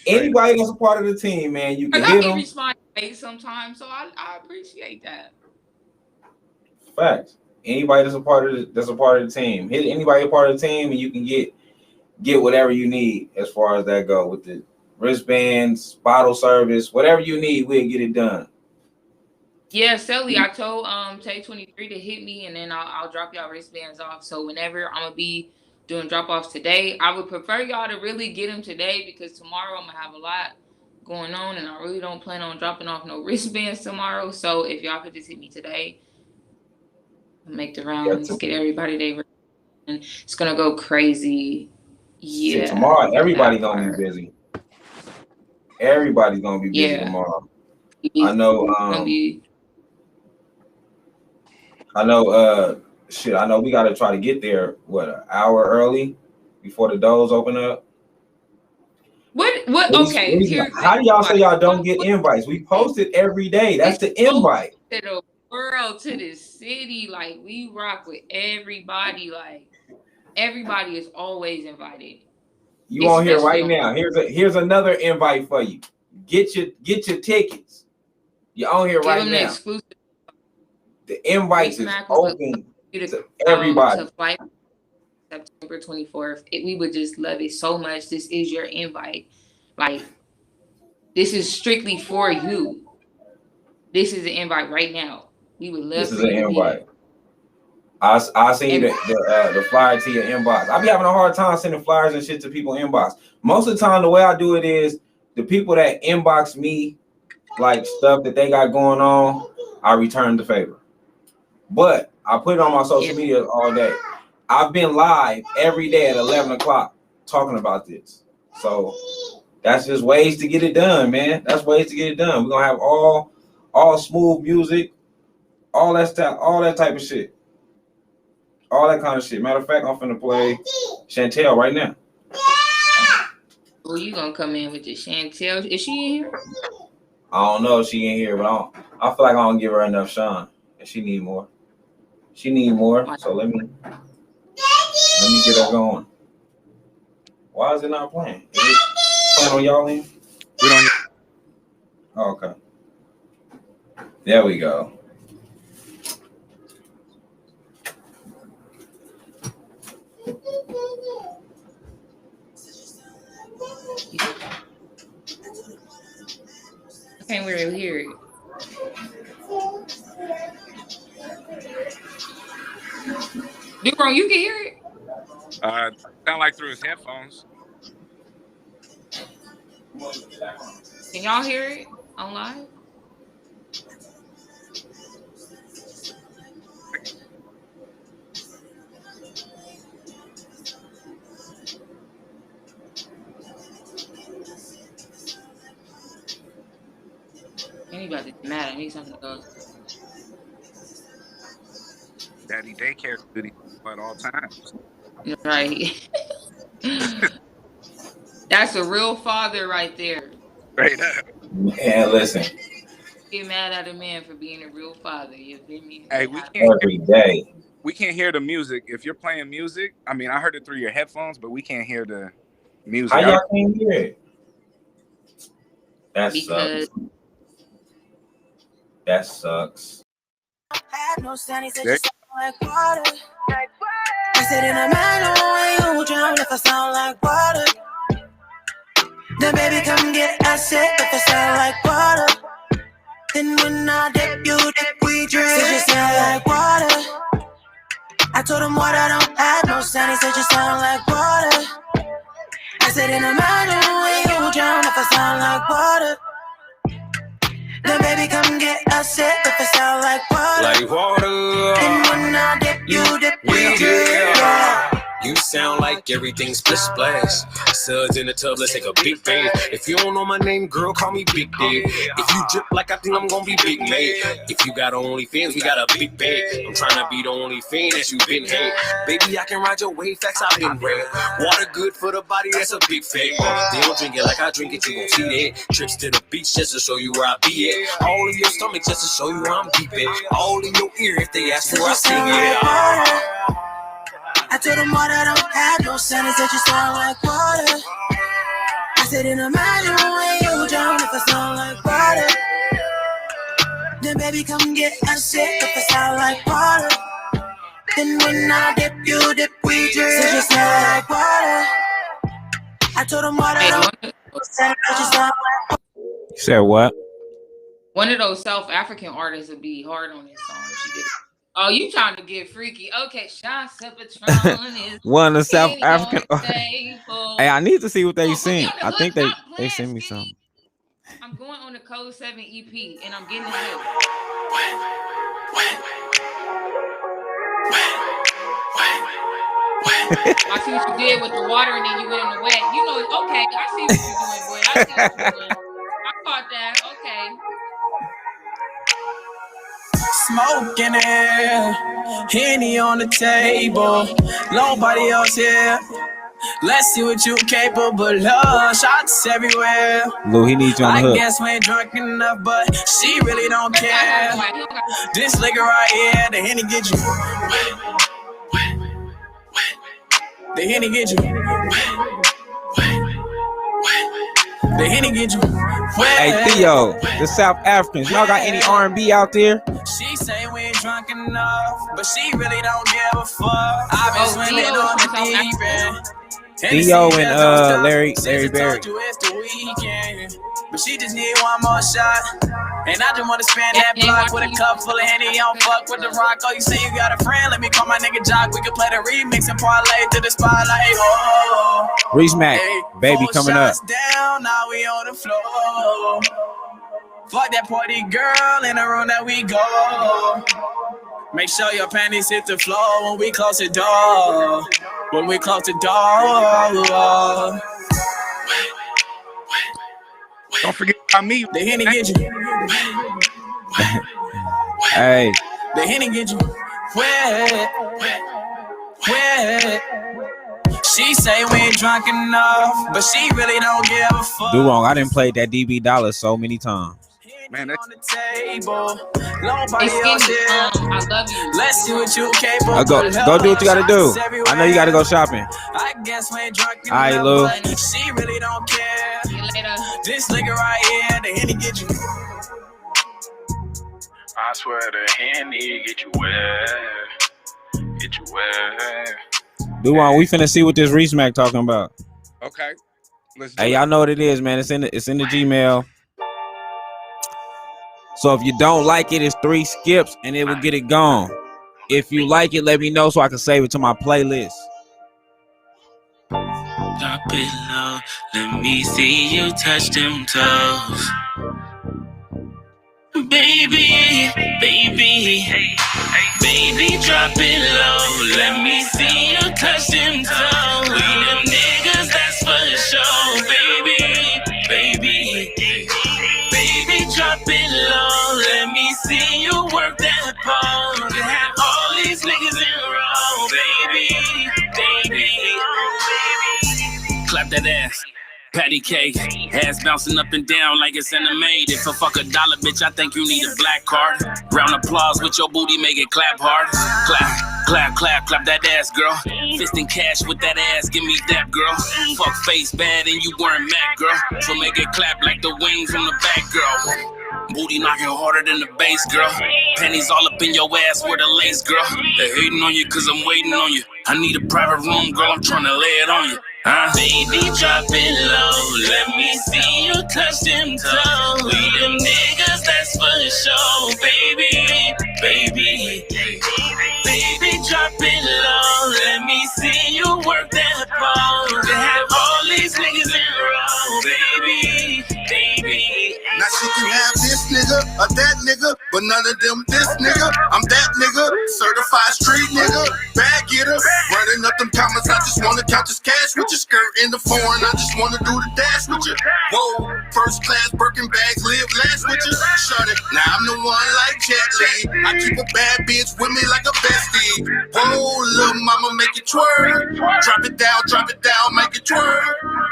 C: Anybody that's a part of the team, man, you can hit them.
G: I respond sometimes, so I appreciate that.
C: Facts. Anybody that's a part of the team, hit anybody a part of the team, and you can get whatever you need as far as that go with the wristbands, bottle service, whatever you need, we'll get it done.
G: Yeah, Sally, I told Tay23 to hit me, and then I'll drop y'all wristbands off. So whenever I'm gonna be doing drop-offs today, I would prefer y'all to really get them today, because tomorrow I'm gonna have a lot going on, and I really don't plan on dropping off no wristbands tomorrow. So if y'all could just hit me today, make the rounds, get everybody there, and it's gonna go crazy. Yeah.
C: See, tomorrow everybody's gonna be busy. Everybody's gonna be busy tomorrow. I know. I know we gotta try to get there, an hour early before the doors open up.
G: What okay.
C: How do y'all say y'all don't get invites? We post it every day. That's the invite.
G: To the world, to the city, like we rock with everybody. Like everybody is always invited.
C: You on here right now. Here's another invite for you. Get your tickets. You're on here right now. The invite is open to everybody.
G: To flight September 24th. We would just love it so much. This is your invite. Like, this is strictly for you. This is an invite right now. We would love.
C: This is an invite. I send you the flyer to your inbox. I be having a hard time sending flyers and shit to people inbox. Most of the time, the way I do it is the people that inbox me like stuff that they got going on, I return the favor. But I put it on my social media all day. I've been live every day at 11 o'clock talking about this. So that's just ways to get it done, man. That's ways to get it done. We're gonna have all smooth music, all that stuff, all that type of shit. All that kind of shit. Matter of fact, I'm finna play Chantel right now.
G: Oh, you gonna come in with the Chantel? Is she in here?
C: I don't know if she in here, but I feel like I don't give her enough shine. And she need more. She need more. So let me get her going. Why is it not playing? Is it playing on y'all end?
F: We don't.
C: Oh, okay. There we go.
G: I can't really hear it. Dubron, you can hear it?
F: Sound like through his headphones.
G: Can y'all hear it on live? Anybody's mad at me, something else.
F: Daddy daycare duty at all times.
G: Right. That's a real father right there.
F: Straight up.
C: Man, listen.
G: Get mad at a man for being a real father. You feel me?
F: Hey, we can't
C: every day.
F: We can't hear the music. If you're playing music, I mean, I heard it through your headphones, but we can't hear the music.
C: How y'all can't hear it? That sucks. That sucks.
B: No sunny, said you sound like water. I said in a man, no way you drown if I sound like water. Then baby come get acid if I sound like water. Then when I dip, you dip, we drink. Said you sound like water. I told him water don't add no sunny, said you sound like water. I said in a man, no way you drown if I sound like water. Then baby come get acid if I sound like water.
H: Like water.
B: And when I dip, you dip, we
H: Yeah. You sound like everything split splash. Suds in the tub, let's take a big bang. If you don't know my name, girl, call me Big Dave. If you drip like I think I'm gonna be Big Nate. If you got OnlyFans, we got a big bag. I'm trying to be the only fan that you been hate. Baby, I can ride your wave, facts I've been red. Water good for the body, that's a big fact. They don't drink it like I drink it, you gon' see that. Trips to the beach just to show you where I be at. All in your stomach just to show you where I'm deep at. All in your ear if they ask where I sing it.
B: I told them all that I don't have no sense, that you sound like water. I said, in imagine when you drown if I sound like water. Then baby, come get a sip if I sound like water. Then when I dip, you dip, we drink. Said you sound like water. I told them all that I don't have no sense, that you sound like water.
C: You said what?
G: One of those South African artists would be hard on this song if she did it. Oh, you trying to get freaky? Okay, shots of Patron is
C: one of the South African.
G: Hey,
C: I need to see what they sing. I think they sent me something.
G: I'm going on the Code 7 EP and I'm getting the hook. I see what you did with the water and then you went in the wet. You know, okay, I see what you're doing, boy. I see what you're doing. I caught that. Okay.
B: Smoke in the air, Henny on the table, nobody else here. Let's see what you capable of. Shots everywhere.
C: Lou, he needs you on the hook.
B: I guess we ain't drunk enough, but she really don't care. This liquor right here, the Henny get you. The Henny get you. The Henny get you.
C: Hey Theo, the South Africans, y'all got any R&B out there?
B: She say we ain't drunk enough, but she really don't give a fuck. I've been swimming on the deep end.
C: Theo and Larry Berry.
B: It's the weekend, but she just need one more shot. And I just wanna spend that block with a cup full of Henny. I don't fuck with the rock. Oh, you say you got a friend? Let me call my nigga Jock. We can play the remix and parlay to the spotlight. Oh,
C: Reese Mac, baby coming up.
B: Down, now we on the floor. Fuck that party girl in the room that we go. Make sure your panties hit the floor when we close the door. When we close the door.
F: Don't forget about me.
B: The Henny get you.
C: Hey.
B: The Henny get you. Wet. She say we ain't drunk enough, but she really don't give a fuck.
C: Do wrong. I didn't play that DB Dollar so many times.
F: Man, that's
B: on the table. Nobody else here.
G: I love you.
B: Let's see what you capable.
C: Go do what you gotta do. I know you gotta go shopping.
B: I guess we ain't drunk enough.
C: All right, Lou.
B: She really don't care.
G: See you later.
B: This nigga right here, the Henny get you.
I: I swear the Henny get you wet. Get you wet.
C: Duan, we finna see what this Reese Mac talking about.
F: okay. Let's do
C: Hey,
F: it.
C: y'all know what it is, man. It's in the Gmail. So if you don't like it, it's 3 skips and it will get it gone. If you like it, let me know so I can save it to my playlist.
J: Drop it low, let me see you touch them toes. Baby, drop it low, let me see you touch them toes. We them niggas, that's for sure, baby, drop it low, let me see you work that pole. To have all these niggas in a row, baby. Clap that ass. Patty cake, ass bouncing up and down like it's animated. If I fuck $1, bitch, I think you need a black card. Round applause with your booty, make it clap hard. Clap that ass, girl. Fisting cash with that ass, give me that, girl. Fuck face bad and you weren't mad, girl. So make it clap like the wings from the back, girl. Booty knocking harder than the bass, girl. Panties all up in your ass where the lace, girl. They hating on you cause I'm waiting on you. I need a private room, girl, I'm trying to lay it on you. Baby, drop it low, let me see you touch them toes. We them niggas, that's for sure, baby, drop it low, let me see you work that pole. To have all these niggas in a row, baby. baby, baby.
K: Now she can have this nigga or that nigga, but none of them this nigga. I'm that nigga, certified street nigga, bag getter, running up them commas. I just wanna count this cash with your skirt in the foreign. I just wanna do the dash with you. Whoa, first class Birkin bags, live last with you. Shut it. Now I'm the one like Jet Li. I keep a bad bitch with me like a bestie. Whoa, little mama, make it twerk. Drop it down, make it twerk.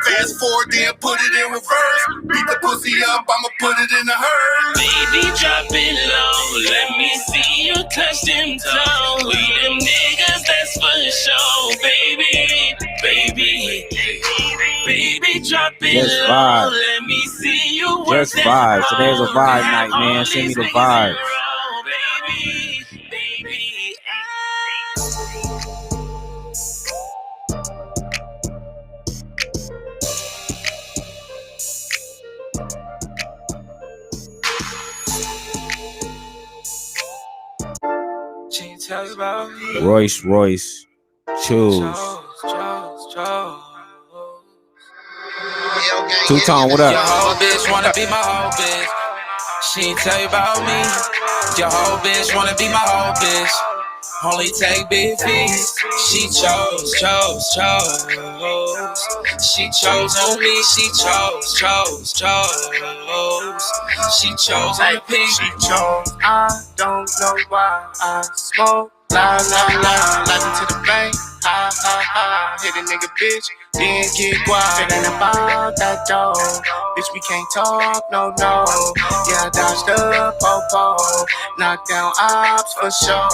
K: Fast forward, then put it in reverse. Beat the pussy up, I'ma put it in the hearse.
J: Baby, drop it low. Let me see you touch them toes. We them niggas, that's for sure. Baby, baby, baby, drop it
C: Just
J: low.
C: vibe.
J: Let me see you work
C: Just
J: that
C: vibe.
J: hoe.
C: Today's a vibe night, man. Send me the vibe.
J: Baby, baby,
B: Tell you about me.
C: Royce, choose. Two-Tone, what
B: Your
C: up?
B: whole bitch wanna be my whole bitch. She ain't tell you about me. Your whole bitch wanna be my whole bitch. Only take big fees. She chose. She chose on me. She chose. She chose on the pink. She chose. I don't know why I smoke. La, light into the bank. Ha, hit a nigga bitch, then get quiet. It ain't about that dough, bitch, we can't talk, no. Yeah, I dodged the popo, knocked down ops for sure.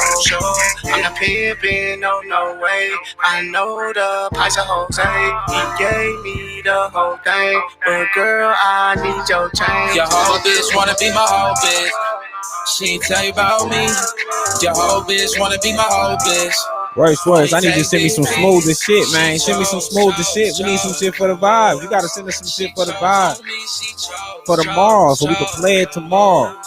B: I'm not pimpin', no way. I know the price of Jose, he gave me the whole thing, but girl, I need your change. Your whole bitch wanna be my whole bitch. She ain't tell you about me. Your whole bitch wanna be my whole bitch.
C: Royce, I need you to send me some smooth as shit, man. Send me some smooth as shit. We need some shit for the vibe. You gotta send us some shit for the vibe. For tomorrow, so we can play it tomorrow.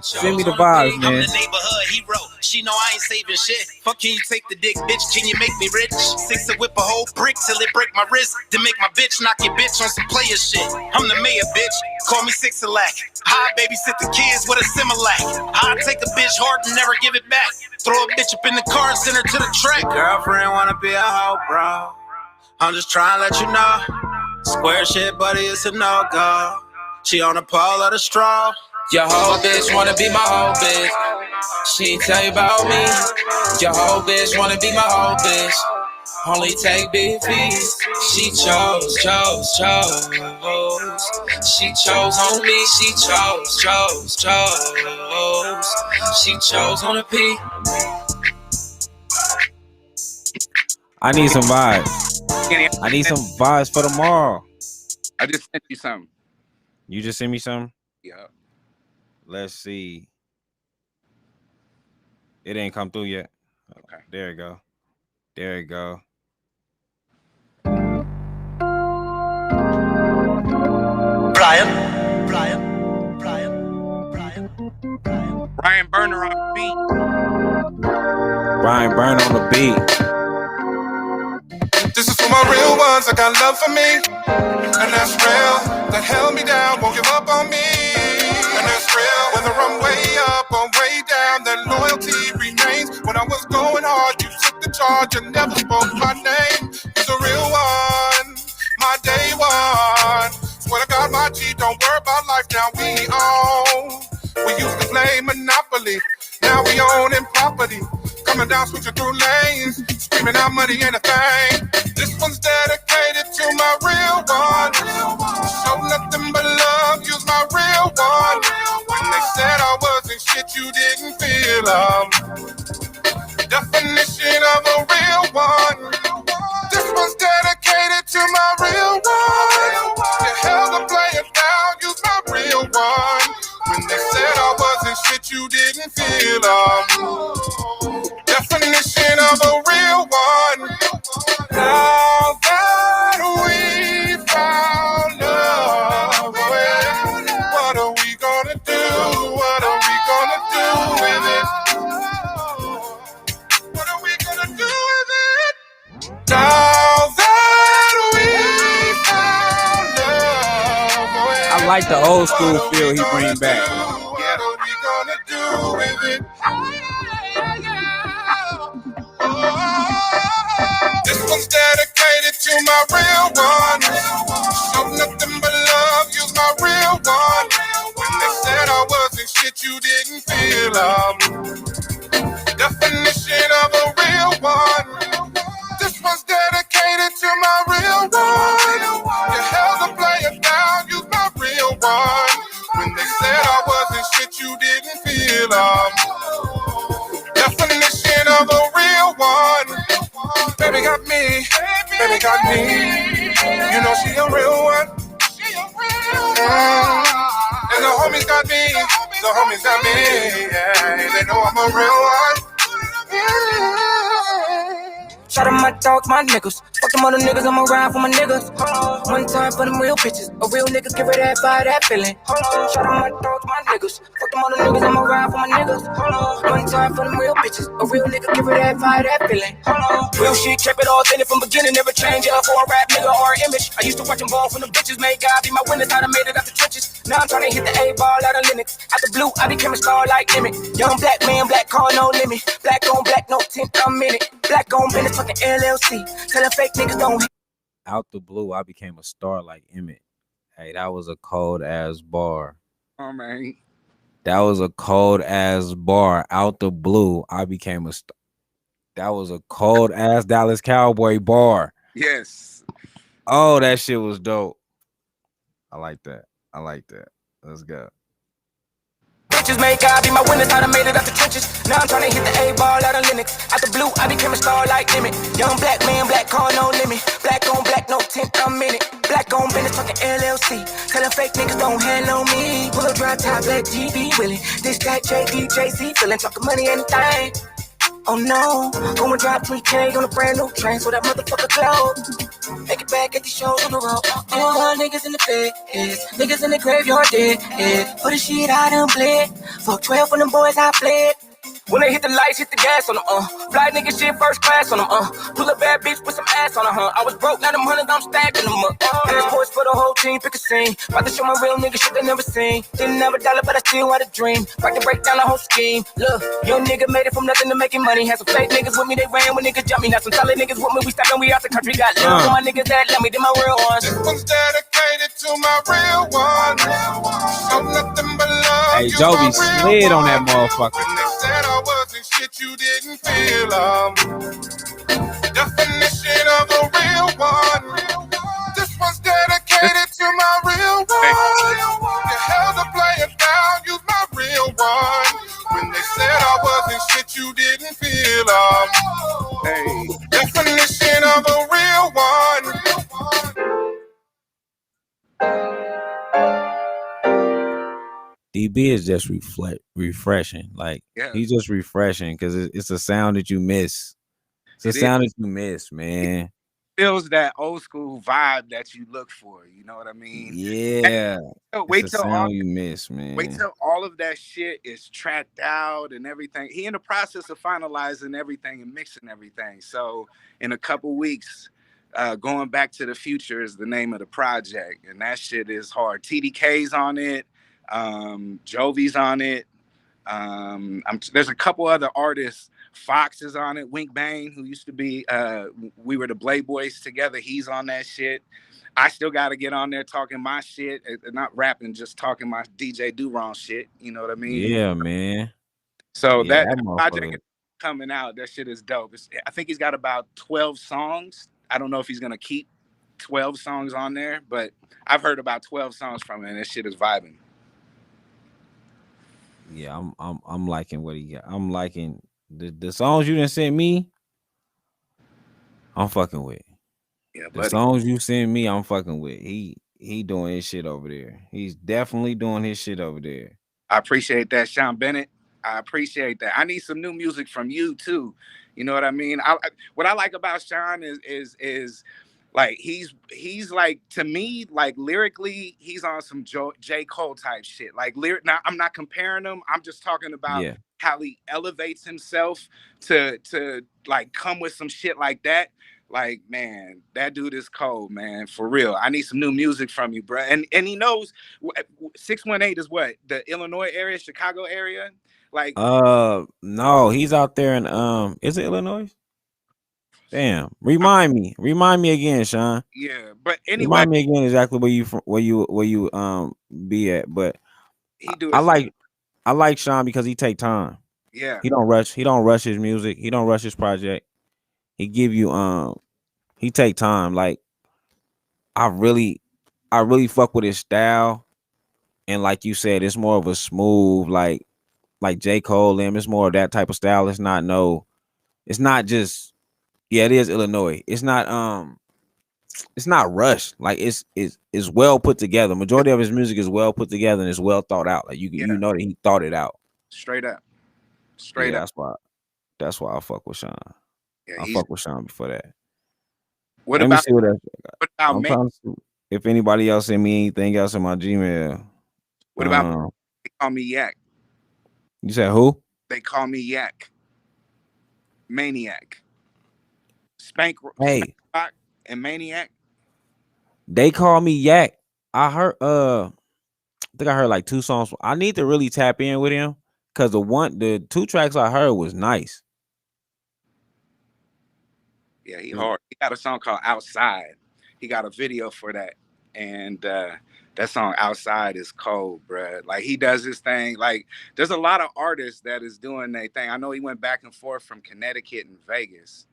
C: Send me the vibes, man.
L: I'm the neighborhood hero. She know I ain't saving shit. Fuck, can you take the dick, bitch? Can you make me rich? Six to whip a whole brick till it break my wrist. To make my bitch knock your bitch on some player shit. I'm the mayor, bitch. Call me Six-a-lack. How I babysit the kids with a Similac. How I take a bitch hard and never give it back. Throw a bitch up in the car and send her to the track.
B: Girlfriend wanna be a hoe, bro. I'm just trying to let you know. Square shit, buddy, it's a no-go. She on the pole of the straw. Your whole bitch wanna be my whole bitch. She ain't tell you about me. Your whole bitch wanna be my whole bitch. Only take big fees. She chose. She chose on me. She chose. She chose on the P.
C: I need some vibes. I need some vibes for tomorrow.
F: I just sent you something.
C: You just send me some?
F: Yeah.
C: Let's see. It ain't come through yet.
F: Okay.
C: There you go.
F: Brian Burner on the beat.
C: Brian Burner on the beat.
M: This is for my real ones that got love for me, and that's real. That held me down, won't give up on me, and that's real. Whether I'm way up or way down, that loyalty remains. When I was going hard, you took the charge and never spoke my name. You're the real one, my day one. Swear to God, my G, don't worry about life, now we own. We used to play Monopoly, now we own in property. Coming down, switching through lanes, screaming out money ain't a thing. This one's dedicated to my real one. Show nothing but love, use my real one. When they said I wasn't shit, you didn't feel definition of a real one. This one's dedicated to my real one. You held the player down, use my real one. When they said I wasn't shit, you didn't feel definition of a real one. Now that we found love, what are we gonna do? What are we gonna do with it? What are we gonna do with it? Now that we found love,
N: I like the old school feel he bring back.
M: What are we gonna do with it? This one's dedicated to my real one. Show nothing but love, use my real one. When they said I wasn't shit, you didn't feel definition of a real one. This one's dedicated to my real one. You held the player down, use my real one. When they said I wasn't shit, you didn't feel definition of a real one. Baby got me, baby got me. You know she a real one. And the homies got me, the homies got me. Yeah, they know I'm a real one.
B: Shout out my dogs, my niggas. Fuck them other niggas, I'ma ride for my niggas. One time for them real bitches. A real nigga give her that vibe, that feeling. Shout out my dogs, my niggas. Fuck them other niggas, I'ma ride for my niggas. One time for them real bitches. A real nigga give her that vibe, that feeling. Real shit, kept it all authentic from beginning. Never change it up for a rap nigga or an image. I used to watch them ball from the bitches. Made God be my witness, I done made it out the trenches. Now I'm trying to hit the A-ball out of Linux. Out the blue, I became a star like Emmett. Young black man, black car, no limit. Black on black, no tint, I'm in it. Black on business, fucking LLC. Tell fake niggas don't.
N: Out the blue, I became a star like Emmett. Hey, that was a cold ass bar.
F: Oh man,
N: that was a cold ass bar. Out the blue, I became a star. That was a cold ass Dallas Cowboy bar.
F: Yes.
N: Oh, that shit was dope. I like that. I like that. Let's go.
B: Bitches make God be my witness, I done made it out the trenches. Now I'm trying to hit the A-ball out of Linux. Out the blue, I became a star like Emmett. Young black man, black car, no limit. Black on black, no tint, I'm in it. Black on business, fucking LLC. Tell fake niggas don't handle me. Pull a drop top, black GB Willie. This that JD, JC, feeling talking money, anything. Oh no, I'ma drop 3K on a brand new train, so that motherfucker close. Make it back at the shows on the road. All niggas in the bed, niggas in the graveyard dead. Put the shit I done bled. Fuck 12 from them boys I fled. When they hit the lights, hit the gas on them, Fly nigga shit first class on them, Pull a bad bitch with some ass on her, I was broke, now them hundreds, I'm stacking them up. Passports for the whole team, pick a scene. About to show my real nigga shit they never seen. Didn't have a dollar, but I still had a dream. Right to break down the whole scheme. Look, young nigga made it from nothing to making money. Had some fake niggas with me, they ran when niggas jumped me. Now some solid niggas with me, we steppin', we out the country. Got love for my niggas that love me, they my real ones.
M: This one's dedicated to my real one. Show nothing but love.
N: Hey, Jovi slid on that motherfucker.
M: When they said I wasn't shit, you didn't feel definition of a real one. This one's dedicated to my real one. You held the player down, use my real one. When they said I wasn't shit, you didn't feel definition of a real one.
N: DB is just refreshing. Like, he's just refreshing because it's a sound that you miss. It's a sound that you miss, man.
F: Feels that old school vibe that you look for. You know what I mean?
N: Yeah.
F: Wait till all
N: you miss, man.
F: Wait till all of that shit is tracked out and everything. He in the process of finalizing everything and mixing everything. So in a couple weeks, Going Back to the Future is the name of the project, and that shit is hard. TDK's on it. Jovi's on it. There's a couple other artists. Fox is on it. Wink Bang, who used to be we were the Playboys together, he's on that shit. I still got to get on there talking my shit, not rapping, just talking my DJ Do-Wrong shit. You know what I mean?
N: Yeah, man.
F: So
N: Yeah,
F: that
N: that
F: project is coming out. That shit is dope. I think he's got about 12 songs. I don't know if he's gonna keep 12 songs on there, but I've heard about 12 songs from him, and that shit is vibing.
N: Yeah, I'm liking what he got. I'm liking the songs you done sent me. I'm fucking with.
F: Yeah,
N: the songs you send me, I'm fucking with. He doing his shit over there. He's definitely doing his shit over there.
F: I appreciate that, Sean Bennett. I appreciate that. I need some new music from you too. You know what I mean? What I like about Sean is like he's like, to me, like lyrically, he's on some J. Cole type shit. Like now, I'm not comparing him. I'm just talking about how he elevates himself to like come with some shit like that. Like, man, that dude is cold, man. For real. I need some new music from you, bro. And he knows 618 is what? The Illinois area, Chicago area? Like,
N: no, he's out there in is it Illinois? Damn. Remind me again, Sean.
F: yeah. But anyway,
N: Remind me again exactly where you be at. But
F: he do
N: I
F: his
N: like Sean because he take time.
F: Yeah.
N: He don't rush his music. He don't rush his project. He give you he take time. Like I really fuck with his style. And like you said, it's more of a smooth, like J. Cole, it's more of that type of style. It's not just, yeah, it is Illinois. It's not rushed. Like it's well put together. Majority of his music is well put together and it's well thought out. Like you know that he thought it out.
F: Straight up.
N: That's why I fuck with Sean.
F: Yeah,
N: I fuck with Sean before that.
F: What
N: Let
F: about
N: me see what else I got.
F: what about
N: I'm
F: me?
N: trying to see if anybody else send me anything else in my Gmail.
F: What about they call me Yak?
N: You said who?
F: They call me Yak. Maniac. Spank
N: Hey.
F: Rock and Maniac.
N: They call me Yak. I heard I think I heard like 2 songs. I need to really tap in with him because the 2 tracks I heard was nice.
F: Yeah, he hard. He got a song called Outside. He got a video for that. And that song Outside is cold, bruh. Like he does this thing. Like there's a lot of artists that is doing their thing. I know he went back and forth from Connecticut and Vegas.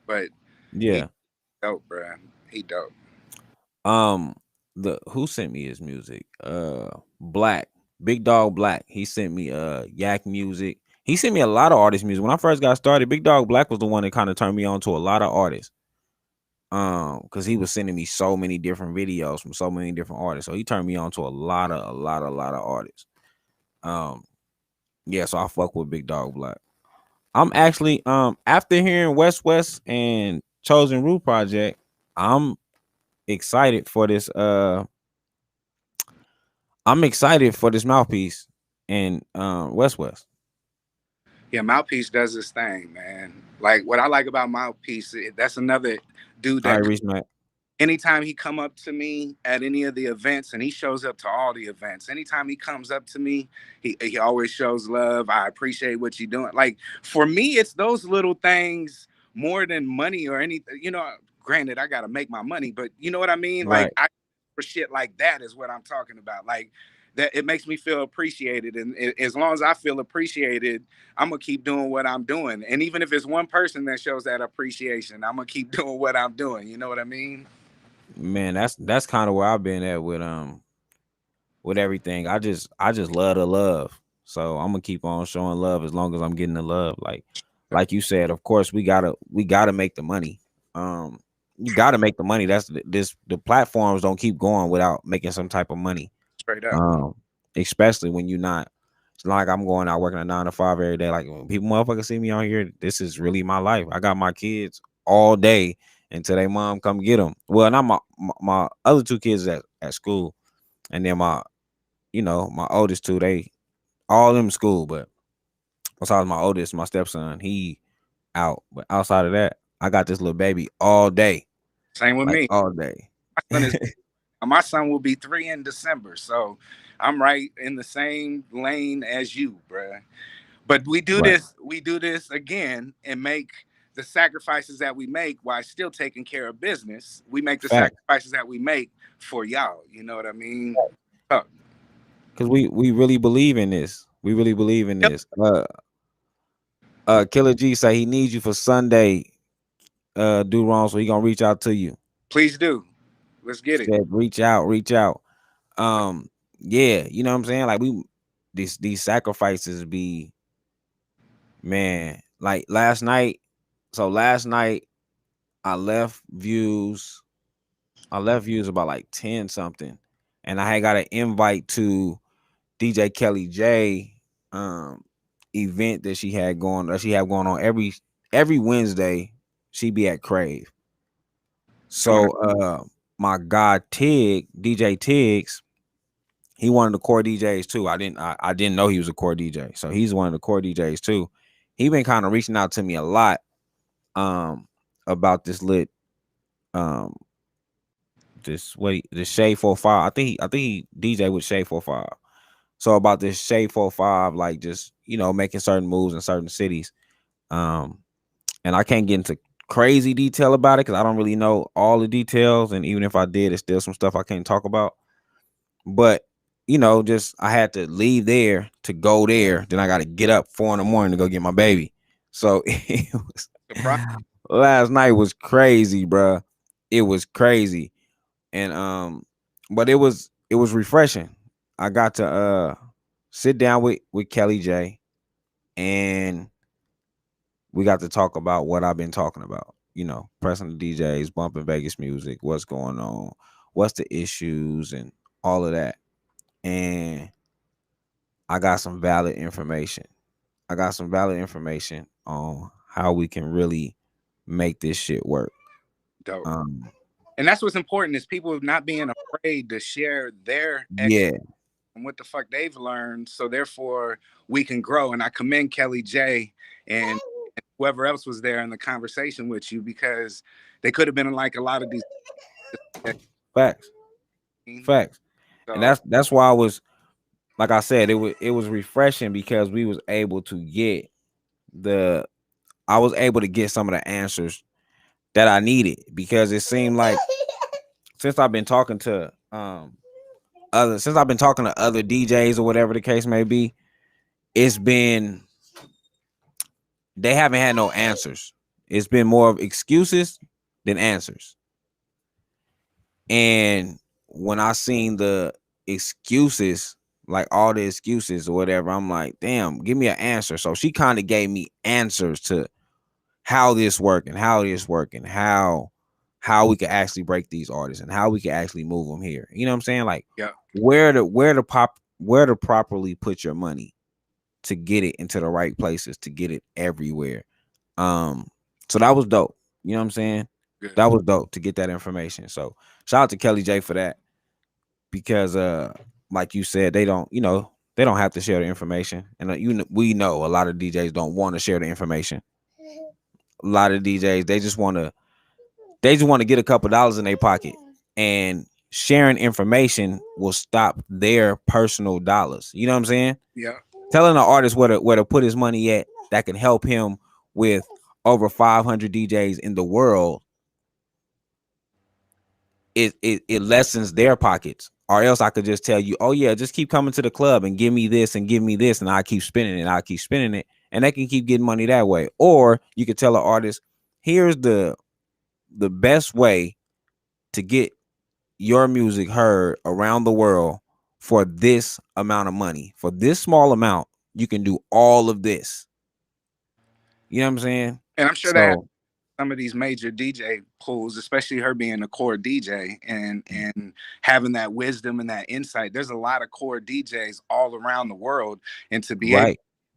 F: But
N: yeah,
F: he dope, bruh. He dope.
N: Who sent me his music? Black, Big Dog Black. He sent me Yak music. He sent me a lot of artist music. When I first got started, Big Dog Black was the one that kind of turned me on to a lot of artists. Because he was sending me so many different videos from so many different artists. So he turned me on to a lot of artists. Yeah, so I fuck with Big Dog Black. I'm actually after hearing West and Chosen Root Project, I'm excited for this Mouthpiece and West.
F: Yeah, Mouthpiece does this thing, man. Like what I like about Mouthpiece, that's another dude that anytime he come up to me at any of the events, and he shows up to all the events, anytime he comes up to me, he always shows love. I appreciate what you're doing. Like for me, it's those little things more than money or anything. You know, granted, I gotta make my money, but you know what I mean?
N: Right.
F: Like for shit like that is what I'm talking about. Like that it makes me feel appreciated. And as long as I feel appreciated, I'm gonna keep doing what I'm doing. And even if it's one person that shows that appreciation, I'm gonna keep doing what I'm doing. You know what I mean?
N: Man, that's kind of where I've been at with everything. I just love the love. So I'm gonna keep on showing love as long as I'm getting the love. Like you said, of course we gotta make the money. You gotta make the money. The platforms don't keep going without making some type of money.
F: Straight up.
N: Especially when you're not. It's not like I'm going out working a 9 to 5 every day. Like when people motherfuckers see me on here, this is really my life. I got my kids all day until their mom come get them. Well, not my other 2 kids at school, and then my oldest 2, they all in school. But besides my oldest, my stepson, he out. But outside of that, I got this little baby all day.
F: Same with me.
N: All day.
F: My son will be 3 in December, so I'm right in the same lane as you, bruh. But we do this again and make the sacrifices that we make while still taking care of business. We make the sacrifices that we make for y'all. You know what I mean?
N: Because we really believe in this. We really believe in this. Killer G say he needs you for Sunday. Do wrong, so he gonna reach out to you.
F: Please do. Let's get it.
N: Said, reach out. Yeah, you know what I'm saying? Like these sacrifices be, man, like last night I left views about like 10 something, and I had got an invite to DJ Kelly J event that she had going on every Wednesday. She be at Crave. So my guy DJ Tiggs, he one of the core DJs too. I didn't know he was a core DJ. So he's one of the core DJs too. He been kind of reaching out to me a lot. about this lit this Shade 45. I think he DJ with Shade 45. So about this Shade 45, like just making certain moves in certain cities. And I can't get into crazy detail about it because I don't really know all the details, and even if I did, it's still some stuff I can't talk about. But just I had to leave there to go there. Then I got to get up 4 a.m. to go get my baby. So last night was crazy, bro. It was crazy. And but it was refreshing. I got to sit down with Kelly J, and we got to talk about what I've been talking about. Pressing the DJs, bumping Vegas music, what's going on, what's the issues, and all of that. And I got some valid information. On how we can really make this shit work.
F: Dope. And that's what's important is people not being afraid to share their
N: and
F: what the fuck they've learned, so therefore we can grow. And I commend Kelly J and whoever else was there in the conversation with you, because they could have been like a lot of these
N: facts. So, and that's why I was, like I said, it was refreshing because we was able to get I was able to get some of the answers that I needed, because it seemed like since I've been talking to other DJs or whatever the case may be, they haven't had no answers. It's been more of excuses than answers. And when I seen the excuses, like all the excuses or whatever, I'm like, damn, give me an answer. So she kind of gave me answers to how this work and how we could actually break these artists and how we could actually move them here. You know what I'm saying? Like, where to properly put your money to get it into the right places, to get it everywhere. So that was dope. You know what I'm saying? Good. That was dope to get that information. So shout out to Kelly J for that, because like you said, they don't have to share the information, and we know a lot of DJs don't want to share the information. A lot of DJs, they just want to get a couple dollars in their pocket, and sharing information will stop their personal dollars. You know what I'm saying?
F: Yeah.
N: Telling an artist where to put his money at that can help him with over 500 DJs in the world, it lessens their pockets. Or else I could just tell you, oh yeah, just keep coming to the club and give me this and give me this, and I keep spinning it, and they can keep getting money that way. Or you could tell an artist, here's the best way to get your music heard around the world for this amount of money. For this small amount, you can do all of this. You know what I'm saying?
F: And I'm sure that some of these major DJ pools, especially her being a core DJ and having that wisdom and that insight, there's a lot of core DJs all around the world, and to be able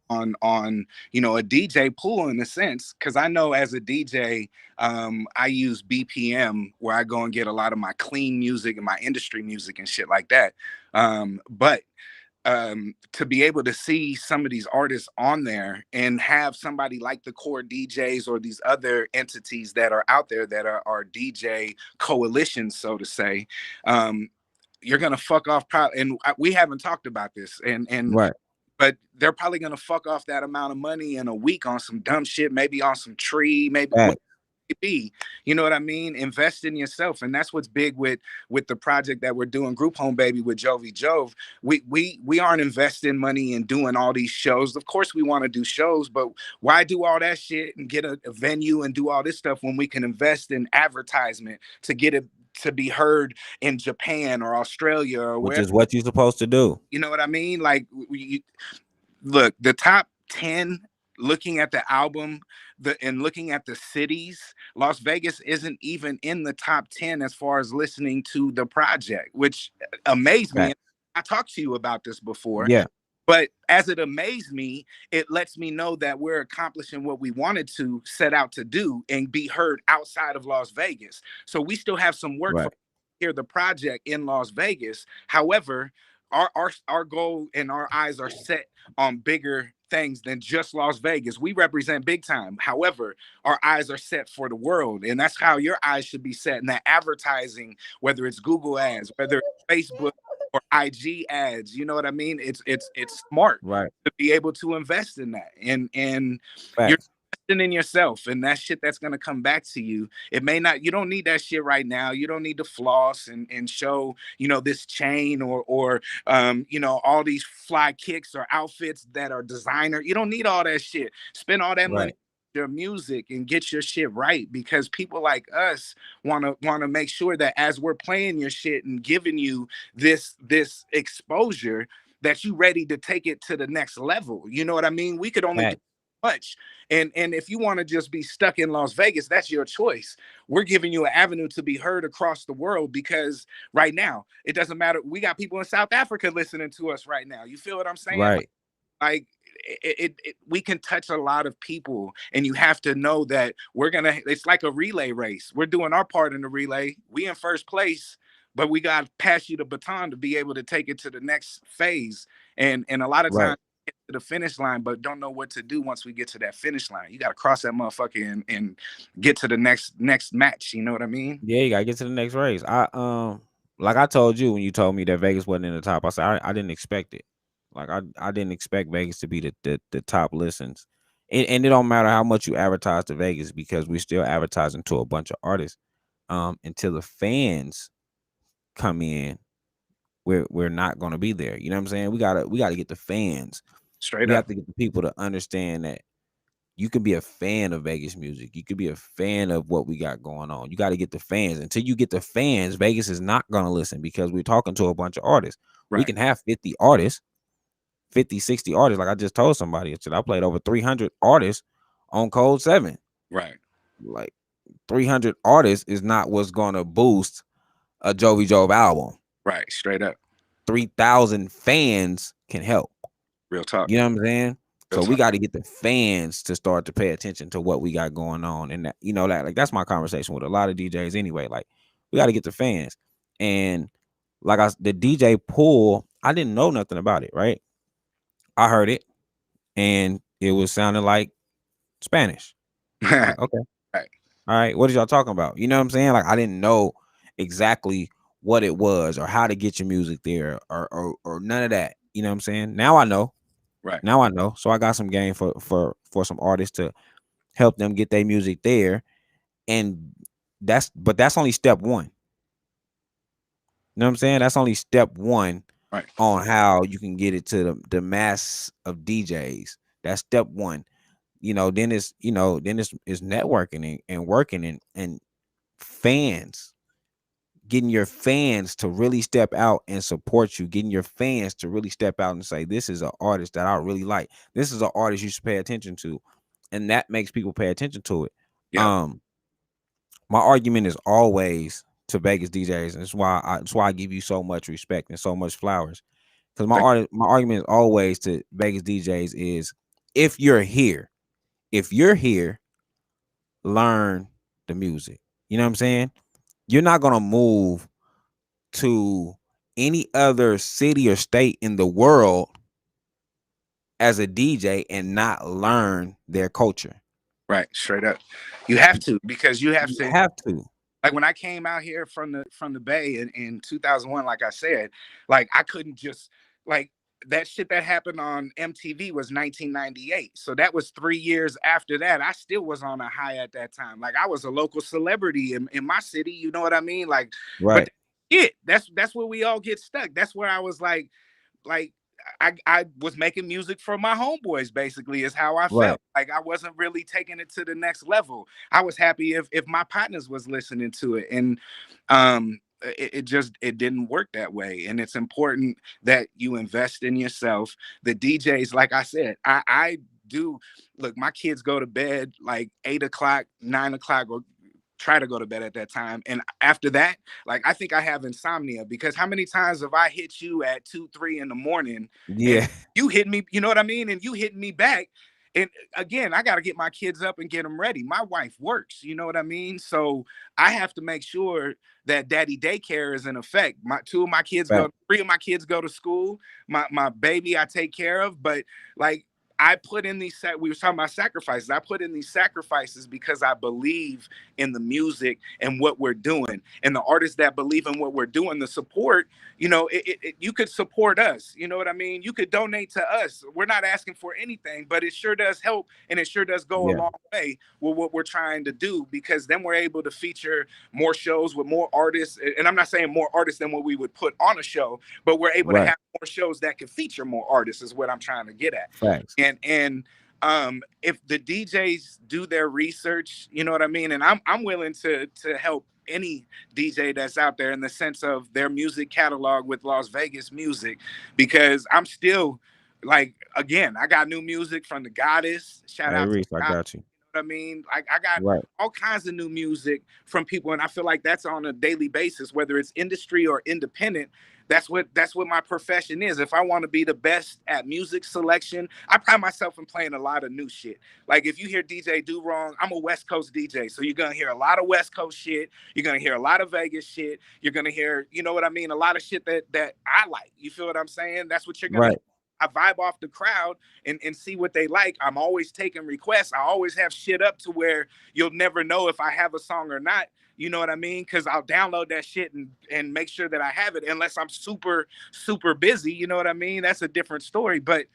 F: on a DJ pool in a sense, because I know as a DJ, I use BPM, where I go and get a lot of my clean music and my industry music and shit like that. But to be able to see some of these artists on there and have somebody like the core DJs or these other entities that are out there that are DJ coalitions, so to say, you're gonna fuck off. And we haven't talked about this, and
N: right.
F: But they're probably gonna fuck off that amount of money in a week on some dumb shit, maybe on some tree, maybe. Be, you know what I mean? Invest in yourself. And that's what's big with the project that we're doing, Group Home Baby with Jovi Jove. We aren't investing money in doing all these shows. Of course we want to do shows, but why do all that shit and get a venue and do all this stuff when we can invest in advertisement to get it to be heard in Japan or Australia or
N: which is what you're supposed to do.
F: You know what I mean? Like, look, the top 10, looking at the album and looking at the cities, Las Vegas isn't even in the top 10 as far as listening to the project, which amazed me. I talked to you about this before.
N: Yeah.
F: But as it amazed me, it lets me know that we're accomplishing what we wanted to set out to do and be heard outside of Las Vegas. So we still have some work for hear the project in Las Vegas. However, our goal and our eyes are set on bigger things than just Las Vegas. We represent big time. However, our eyes are set for the world, and that's how your eyes should be set. And that advertising, whether it's Google ads, whether it's Facebook or IG ads, you know what I mean? It's smart
N: Right.
F: to be able to invest in that, and
N: Facts.
F: you're investing in yourself, and that shit that's gonna come back to you. It may not. You don't need that shit right now. You don't need to floss and show, you know, this chain or you know, all these fly kicks or outfits that are designer. You don't need all that shit. Spend all that money
N: Right.
F: on your music and get your shit right, because people like us want to make sure that as we're playing your shit and giving you this exposure, that you ready to take it to the next level. You know what I mean? We could only do
N: Facts.
F: much. And if you want to just be stuck in Las Vegas, that's your choice. We're giving you an avenue to be heard across the world, because right now it doesn't matter. We got people in South Africa listening to us right now. You feel what I'm saying?
N: Right.
F: Like we can touch a lot of people, and you have to know that it's like a relay race. We're doing our part in the relay. We in first place, but we got to pass you the baton to be able to take it to the next phase. And a lot of
N: Right.
F: times get to the finish line, but don't know what to do once we get to that finish line. You got to cross that motherfucker and get to the next match. You know what I mean?
N: Yeah, you gotta get to the next race. Like I told you when you told me that Vegas wasn't in the top, I said I didn't expect it. Like I didn't expect Vegas to be the top listens. And it don't matter how much you advertise to Vegas, because we're still advertising to a bunch of artists. Until the fans come in, we're not gonna be there. You know what I'm saying? We gotta get the fans.
F: Straight
N: We
F: up.
N: have to get the people to understand that you can be a fan of Vegas music. You could be a fan of what we got going on. You got to get the fans. Until you get the fans, Vegas is not going to listen, because we're talking to a bunch of artists. We
F: Right.
N: can have 50 artists, 50, 60 artists. Like I just told somebody, I said I played over 300 artists on Code 7.
F: Right.
N: Like 300 artists is not what's going to boost a Jovi Jove album.
F: Right. Straight up.
N: 3,000 fans can help.
F: Real talk.
N: You know what I'm saying? So
F: Real
N: we
F: talk.
N: got to get the fans to start to pay attention to what we got going on. And that, you know, that like that's my conversation with a lot of DJs anyway. Like we got to get the fans. And like the DJ pool, I didn't know nothing about it, right? I heard it and it was sounding like Spanish. Like, okay.
F: Right.
N: All right. What is y'all talking about? You know what I'm saying? Like I didn't know exactly what it was or how to get your music there or none of that. You know what I'm saying? Now I know.
F: Right.
N: Now I know. So I got some game for some artists to help them get their music there. And that's only step one. You know what I'm saying? That's only step one.
F: Right.
N: On how you can get it to the mass of DJs. That's step one. You know, then it's networking and working and fans. Getting your fans to really step out and support you, getting your fans to really step out and say, this is an artist that I really like. This is an artist you should pay attention to. And that makes people pay attention to it.
F: Yeah.
N: My argument is always to Vegas DJs, and that's why I give you so much respect and so much flowers. Because my argument is always to Vegas DJs is if you're here, learn the music. You know what I'm saying? You're not going to move to any other city or state in the world as a DJ and not learn their culture.
F: Right. Straight up. You have to, because you have to. Like when I came out here from the Bay in 2001, like I said, like I couldn't just like that shit that happened on MTV was 1998. So that was 3 years after that. I still was on a high at that time. Like I was a local celebrity in my city. You know what I mean? Like,
N: right.
F: But that's where we all get stuck. That's where I was like I was making music for my homeboys, basically, is how I felt.
N: Right.
F: Like I wasn't really taking it to the next level. I was happy if my partners was listening to it. And it didn't work that way. And it's important that you invest in yourself. The DJs, like I said, I do look, my kids go to bed like 8 o'clock, 9 o'clock, or try to go to bed at that time. And after that, like I think I have insomnia, because how many times have I hit you at 2, 3 in the morning?
N: Yeah.
F: You hit me, you know what I mean? And you hitting me back. And again, I got to get my kids up and get them ready. My wife works, you know what I mean? So I have to make sure that daddy daycare is in effect. 3 of my kids go to school. My baby I take care of, but like I put in these, we were talking about sacrifices. I put in these sacrifices because I believe in the music and what we're doing, and the artists that believe in what we're doing, the support, you know, you could support us. You know what I mean? You could donate to us. We're not asking for anything, but it sure does help. And it sure does go a long way with what we're trying to do, because then we're able to feature more shows with more artists. And I'm not saying more artists than what we would put on a show, but we're able to have more shows that can feature more artists is what I'm trying to get at.
N: Facts.
F: And if the DJs do their research, you know what I mean? And I'm willing to help any DJ that's out there in the sense of their music catalog with Las Vegas music, because I'm still like, again, I got new music from the Goddess. Shout out
N: Reese,
F: to
N: I got you.
F: I mean, like I got all kinds of new music from people, and I feel like that's on a daily basis, whether it's industry or independent. That's what my profession is. If I want to be the best at music selection, I pride myself in playing a lot of new shit. Like if you hear DJ Do Wrong, I'm a West Coast DJ, so you're gonna hear a lot of West Coast shit. You're gonna hear a lot of Vegas shit. You're gonna hear, you know what I mean, a lot of shit that I like. You feel what I'm saying? That's what you're gonna. I vibe off the crowd and see what they like. I'm always taking requests. I always have shit up to where you'll never know if I have a song or not. You know what I mean? Because I'll download that shit and make sure that I have it, unless I'm super, super busy. You know what I mean? That's a different story. But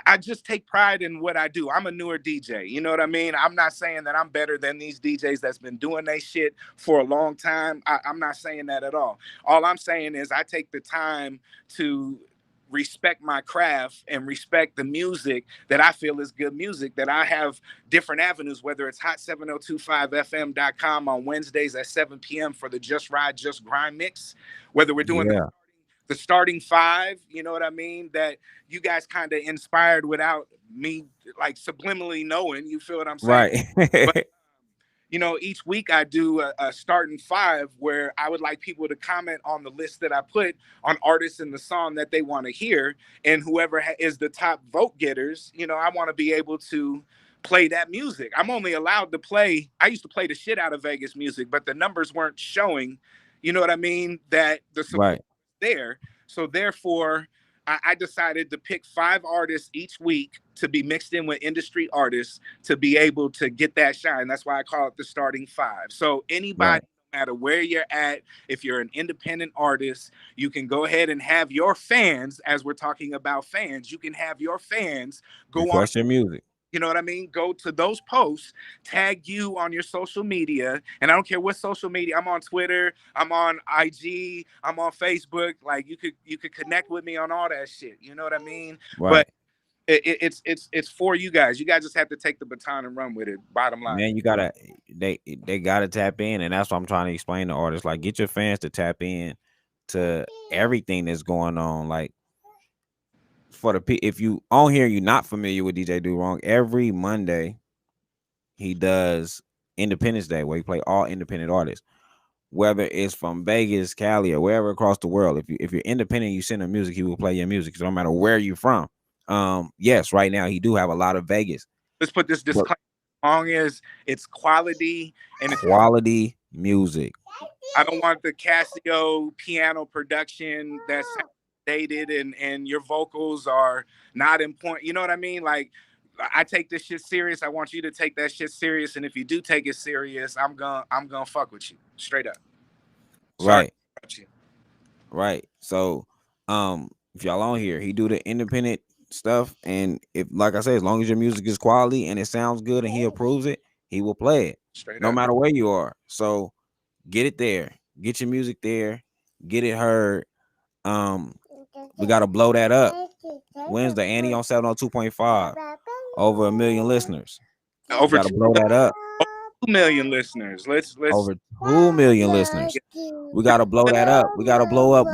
F: I just take pride in what I do. I'm a newer DJ. You know what I mean? I'm not saying that I'm better than these DJs that's been doing their shit for a long time. I'm not saying that at all. All I'm saying is I take the time to respect my craft and respect the music that I feel is good music, that I have different avenues, whether it's hot7025fm.com on Wednesdays at 7 p.m. for the Just Ride, Just Grind mix, whether we're doing the starting five, you know what I mean, that you guys kind of inspired without me like subliminally knowing, you feel what I'm saying?
N: Right.
F: But, you know, each week I do a starting five where I would like people to comment on the list that I put on artists in the song that they want to hear. And whoever is the top vote getters, you know, I want to be able to play that music. I'm only allowed to play. I used to play the shit out of Vegas music, but the numbers weren't showing, you know what I mean, that the support was there. So therefore, I decided to pick 5 artists each week to be mixed in with industry artists to be able to get that shine. That's why I call it the starting 5. So anybody, no matter where you're at, if you're an independent artist, you can go ahead and have your fans, as we're talking about fans, you can have your fans go
N: request your music.
F: You know what I mean? Go to those posts, tag you on your social media. And I don't care what social media. I'm on Twitter. I'm on IG. I'm on Facebook. Like you could connect with me on all that shit. You know what I mean? But it's for you guys. You guys just have to take the baton and run with it. Bottom line.
N: Man, they gotta tap in, and that's what I'm trying to explain to artists. Like, get your fans to tap in to everything that's going on. Like, if you on here, you're not familiar with DJ Do Wrong, every Monday he does Independence Day, where he play all independent artists, whether it's from Vegas, Cali, or wherever across the world. If you're independent, you send him music, he will play your music. So no matter where you're from. Yes, right now he do have a lot of Vegas.
F: Let's put this disclaimer. Long as it's quality and it's
N: quality music.
F: I don't want the Casio piano production that's dated and your vocals are not important. You know what I mean? Like, I take this shit serious. I want you to take that shit serious. And if you do take it serious, I'm gonna fuck with you straight up.
N: Right. Right. So, if y'all on here, he do the independent stuff, and if, like I said, as long as your music is quality and it sounds good and he approves it, he will play it
F: straight
N: no
F: up.
N: matter where you are. So, get it there. Get your music there. Get it heard. We got to blow that up. Wednesday, Annie on 702.5. Over 1 million listeners.
F: Over
N: got to blow that up.
F: 2 million listeners. Let's
N: over 2 million listeners. We got to blow that up. We got to blow up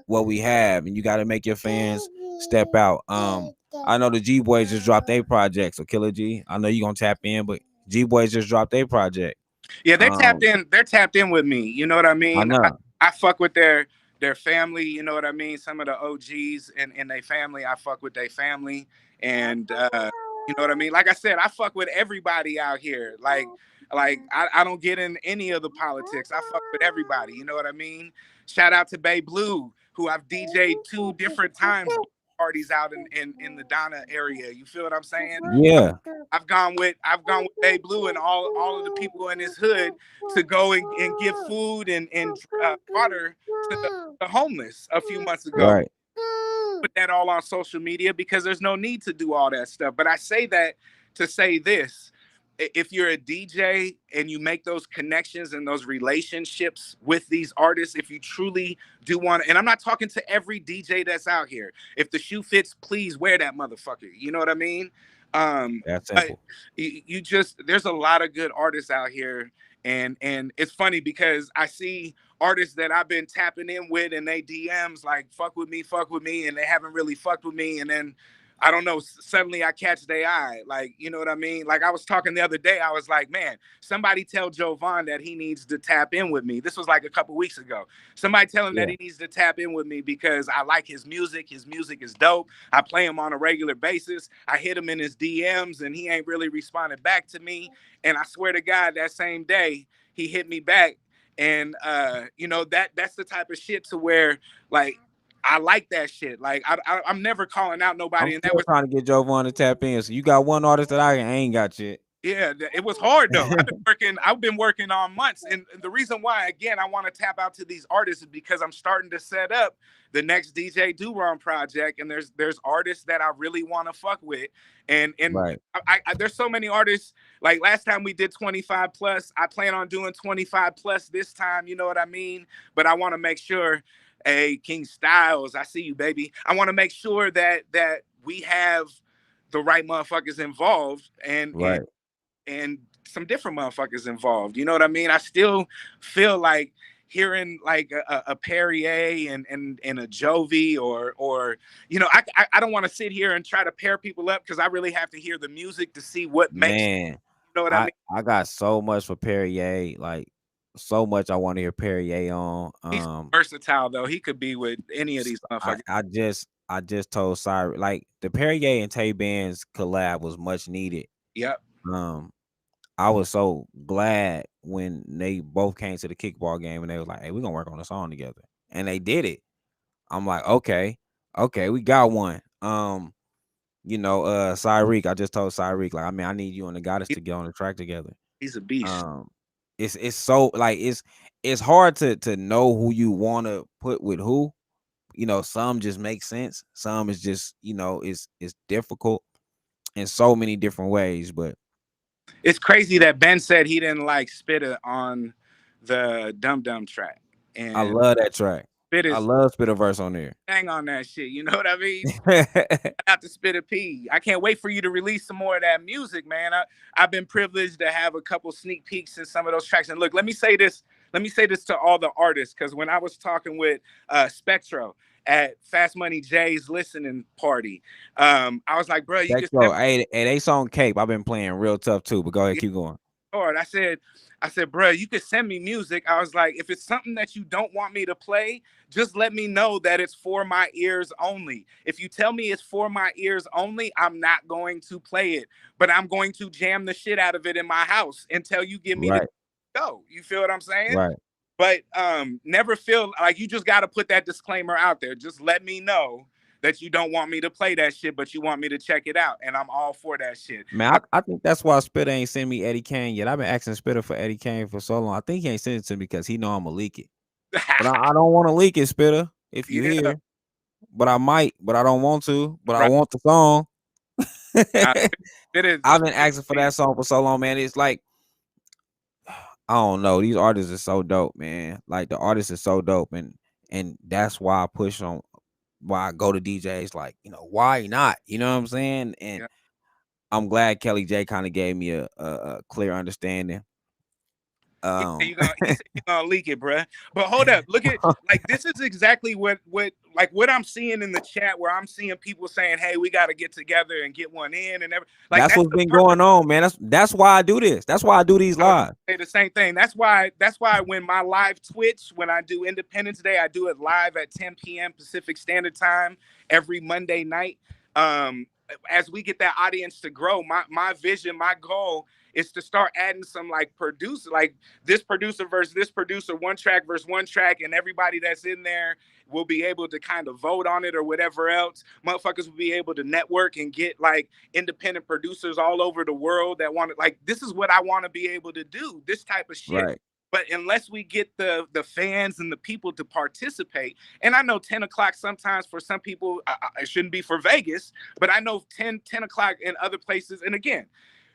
N: what we have, and you got to make your fans step out. I know the G Boys just dropped their project, so Killer G, I know you're gonna tap in, but G Boys just dropped their project.
F: Yeah, they tapped in. They're tapped in with me. You know what I mean?
N: I know.
F: I fuck with their family. You know what I mean? Some of the OGs in their family, I fuck with their family, and you know what I mean? Like I said, I fuck with everybody out here. Like I don't get in any of the politics. I fuck with everybody. You know what I mean? Shout out to Bay Blue, who I've DJ'd 2 different times. parties out in the Donna area. You feel what I'm saying?
N: Yeah.
F: I've gone with Babe Blue and all of the people in his hood to go and give food and water to the homeless a few months ago.
N: Right.
F: Put that all on social media because there's no need to do all that stuff. But I say that to say this: if you're a DJ and you make those connections and those relationships with these artists, if you truly do want, and I'm not talking to every DJ that's out here. If the shoe fits, please wear that motherfucker. You know what I mean?
N: That's simple.
F: You just, there's a lot of good artists out here, and it's funny because I see artists that I've been tapping in with and they DMs like fuck with me, and they haven't really fucked with me, and then I don't know, suddenly I catch their eye. Like, you know what I mean? Like I was talking the other day, I was like, man, somebody tell Jovan that he needs to tap in with me. This was like a couple weeks ago. Somebody tell him that he needs to tap in with me because I like his music. His music is dope. I play him on a regular basis. I hit him in his DMs and he ain't really responded back to me. And I swear to God, that same day he hit me back. And you know, that's the type of shit to where like I like that shit. Like I'm never calling out nobody.
N: I'm still trying to get Jovan to tap in. So you got one artist that I ain't got yet.
F: Yeah, it was hard though. I've been working on months, and the reason why, again, I want to tap out to these artists is because I'm starting to set up the next DJ Do-Run project, and there's artists that I really want to fuck with, and
N: right.
F: I there's so many artists. Like last time we did 25 plus, I plan on doing 25 plus this time. You know what I mean? But I want to make sure. Hey, King Styles, I see you, baby. I want to make sure that we have the right motherfuckers involved and some different motherfuckers involved. You know what I mean? I still feel like hearing like a Perrier and a Jovi or you know, I don't want to sit here and try to pair people up because I really have to hear the music to see what makes.
N: Man,
F: you know what I mean?
N: I got so much for Perrier, like. So much I want to hear Perrier on.
F: He's versatile though. He could be with any of these motherfuckers.
N: I just told Cyrus like the Perrier and Tay Bands collab was much needed.
F: Yep.
N: I was so glad when they both came to the kickball game and they was like, "Hey, we're gonna work on a song together," and they did it. I'm like, okay, we got one. You know, Cyreek. I just told Cyreek like, I mean, I need you and the Goddess to get on the track together.
F: He's a beast.
N: It's so like it's hard to know who you want to put with who. You know, some just make sense. Some is just, you know, it's difficult in so many different ways. But
F: it's crazy that Ben said he didn't like Spitta on the Dum Dum track. And
N: I love that track.
F: I
N: love Spittaverse on there.
F: Hang on that shit. You know what I mean? Out to Spitta P. I can't wait for you to release some more of that music, man. I've been privileged to have a couple sneak peeks in some of those tracks. And look, let me say this to all the artists, because when I was talking with Spectro at Fast Money J's listening party, I was like, bro, you just
N: hey, they song Cape. I've been playing real tough too, but go ahead, keep going.
F: Lord, I said, bro, you could send me music. I was like, if it's something that you don't want me to play, just let me know that it's for my ears only. If you tell me it's for my ears only, I'm not going to play it, but I'm going to jam the shit out of it in my house until you give me the go. You feel what I'm saying?
N: Right.
F: But never feel like you just got to put that disclaimer out there. Just let me know that you don't want me to play that shit, but you want me to check it out, and I'm all for that shit.
N: Man, I think that's why Spitta ain't send me Eddie Kane yet. I've been asking Spitta for Eddie Kane for so long. I think he ain't sent it to me because he know I'm gonna leak it. But I don't want to leak it, Spitta, if you hear. But I might, but I don't want to. But I want the song. I've been asking for that song for so long, man. It's like, I don't know. These artists are so dope, man. Like the artists are so dope, and that's why I push on. Why I go to DJs like, you know, why not? You know what I'm saying? And I'm glad Kelly J kind of gave me a clear understanding.
F: You're gonna leak it, bruh. But hold up, look at like this is exactly what I'm seeing in the chat, where I'm seeing people saying, "Hey, we got to get together and get one in," and like
N: that's what's been going on, man. That's why I do this. That's why I do these live.
F: Say the same thing. That's why when my live Twitch, when I do Independence Day, I do it live at 10 p.m. Pacific Standard Time every Monday night. as we get that audience to grow, my vision, my goal is to start adding some like producer, like this producer versus this producer, one track versus one track, and everybody that's in there will be able to kind of vote on it or whatever else. Motherfuckers will be able to network and get like independent producers all over the world that want to, like, this is what I want to be able to do, this type of shit.
N: Right.
F: But unless we get the fans and the people to participate, and I know 10 o'clock sometimes for some people, it shouldn't be for Vegas, but I know 10 o'clock in other places. And again,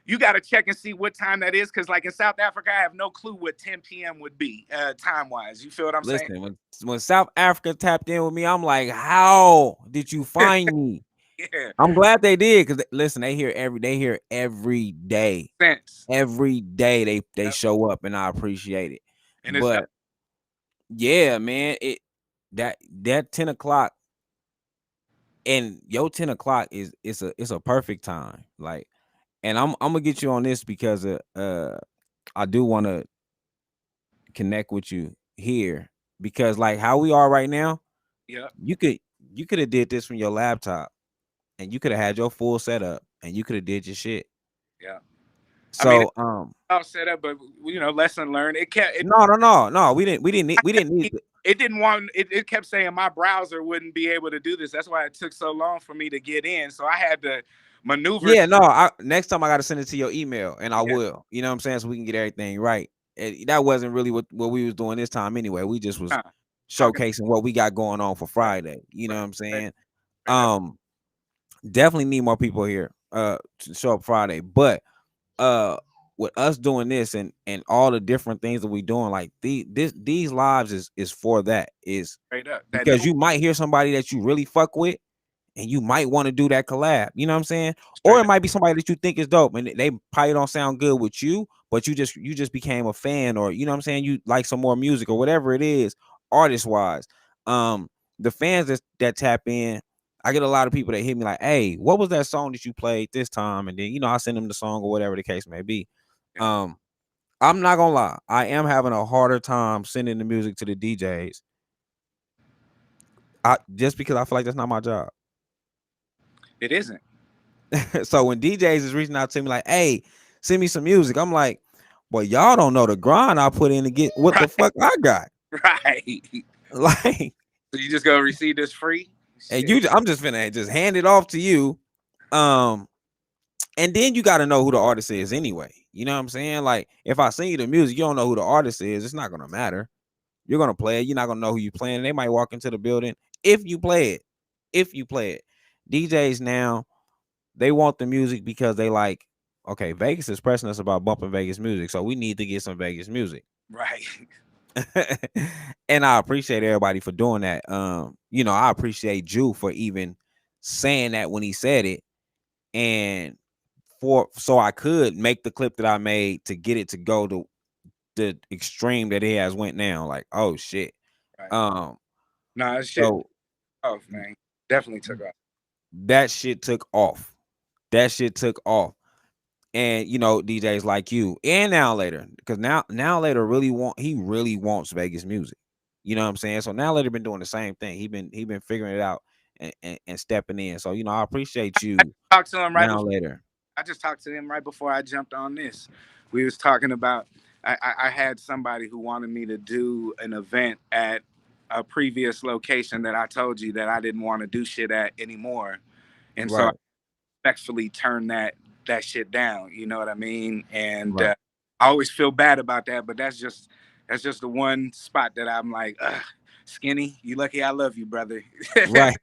F: you got to check and see what time that is. Because like in South Africa, I have no clue what 10 p.m. would be time-wise. You feel what I'm saying?
N: Listen, when South Africa tapped in with me, I'm like, how did you find me?
F: Yeah.
N: I'm glad they did, because listen, they hear every day.
F: Sense.
N: Every day they show up, and I appreciate it.
F: And
N: but yeah, man, that 10 o'clock and your 10 o'clock is a perfect time. Like, and I'm gonna get you on this because I do want to connect with you here, because like how we are right now,
F: yeah,
N: you could have did this from your laptop, and you could have had your full setup, and you could have did your shit.
F: Yeah.
N: So
F: I mean, all set up, but lesson learned. It kept
N: no. We didn't need
F: it didn't want it kept saying my browser wouldn't be able to do this. That's why it took so long for me to get in. So I had to maneuver.
N: Yeah, no. Next time I got to send it to your email, and I will. You know what I'm saying? So we can get everything right. And that wasn't really what we was doing this time anyway. We just was showcasing what we got going on for Friday. You know what I'm saying? Definitely need more people here to show up Friday. But with us doing this and all the different things that we doing, like these lives is for that, is because you might hear somebody that you really fuck with, and you might want to do that collab. You know what I'm saying? Or it might be somebody that you think is dope, and they probably don't sound good with you, but you just became a fan, or you know what I'm saying, you like some more music or whatever it is, artist wise. The fans that tap in, I get a lot of people that hit me like, hey, what was that song that you played this time? And then I send them the song or whatever the case may be. I'm not gonna lie, I am having a harder time sending the music to the DJs. Just because I feel like that's not my job.
F: It isn't.
N: So when DJs is reaching out to me like, hey, send me some music, I'm like, boy, y'all don't know the grind I put in to get what the fuck I got.
F: Right.
N: Like,
F: so you just gonna receive this free?
N: And I'm just finna just hand it off to you. And then you gotta know who the artist is anyway. You know what I'm saying? Like, if I send you the music, you don't know who the artist is, it's not gonna matter. You're gonna play it, you're not gonna know who you're playing. They might walk into the building if you play it. DJs now, they want the music because they like, okay, Vegas is pressing us about bumping Vegas music, so we need to get some Vegas music.
F: Right.
N: And I appreciate everybody for doing that. I appreciate Jew for even saying that when he said it, and so I could make the clip that I made to get it to go to the extreme that it has went now. Like, oh shit.
F: Right. Nah, that shit off, man. Definitely took off.
N: That shit took off. And DJs like you and Now Later, because now Later really wants Vegas music. You know what I'm saying? So Now Later been doing the same thing. He been figuring it out and stepping in. So I appreciate you.
F: I talked to him right
N: Now Later.
F: I just talked to him right before I jumped on this. We was talking about I had somebody who wanted me to do an event at a previous location that I told you that I didn't want to do shit at anymore. And so I respectfully turned that shit down. You know what I mean? And I always feel bad about that, but that's just the one spot that I'm like, Skinny, you lucky I love you, brother.
N: Right.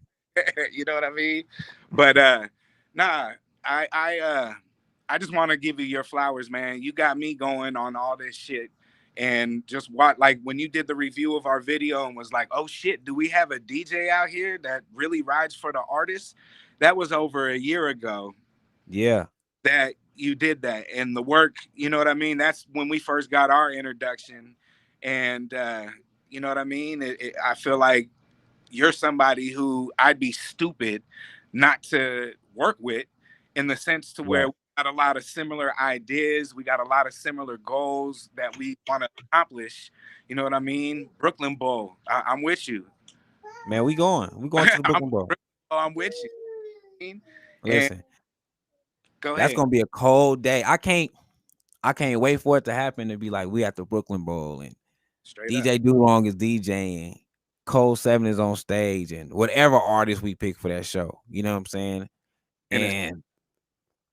F: You know what I mean? But nah, I just want to give you your flowers, man. You got me going on all this shit. And just like when you did the review of our video and was like, oh shit, do we have a DJ out here that really rides for the artist? That was over a year ago.
N: Yeah.
F: That you did that. And the work, you know what I mean? That's when we first got our introduction. And you know what I mean? I feel like you're somebody who I'd be stupid not to work with, in the sense to where we got a lot of similar ideas. We got a lot of similar goals that we want to accomplish. You know what I mean? Brooklyn Bowl. I'm with you.
N: Man, we going to the Brooklyn Bowl.
F: I'm with you.
N: Listen,
F: Go
N: that's
F: ahead.
N: gonna be a cold day. I can't wait for it to happen to be like we at the Brooklyn Bowl and
F: Straight
N: DJ
F: up.
N: Durong is DJing, Cole 7 is on stage, and whatever artist we pick for that show. You know what I'm saying? And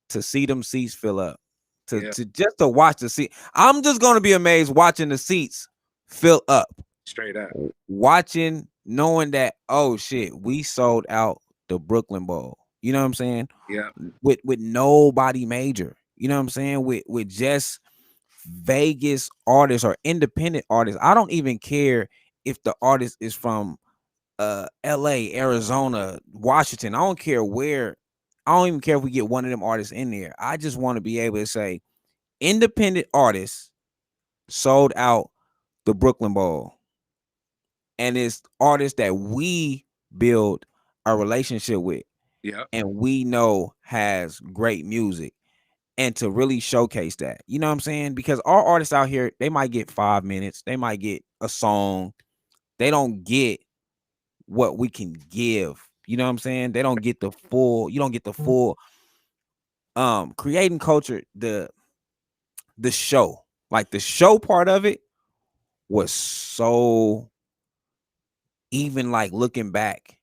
N: to see them seats fill up, to just to watch the seat. I'm just gonna be amazed watching the seats fill up.
F: Straight up.
N: Watching, knowing that, oh shit, we sold out the Brooklyn Bowl. You know what I'm saying?
F: Yeah.
N: With nobody major. You know what I'm saying? With just Vegas artists or independent artists. I don't even care if the artist is from LA, Arizona, Washington. I don't care where. I don't even care if we get one of them artists in there. I just want to be able to say independent artists sold out the Brooklyn Bowl. And it's artists that we build a relationship with.
F: Yeah.
N: And we know has great music. And to really showcase that. You know what I'm saying? Because our artists out here, they might get 5 minutes. They might get a song. They don't get what we can give. You know what I'm saying? They don't get the full, you don't get the full creating culture, the show. Like the show part of it was so, even like looking back,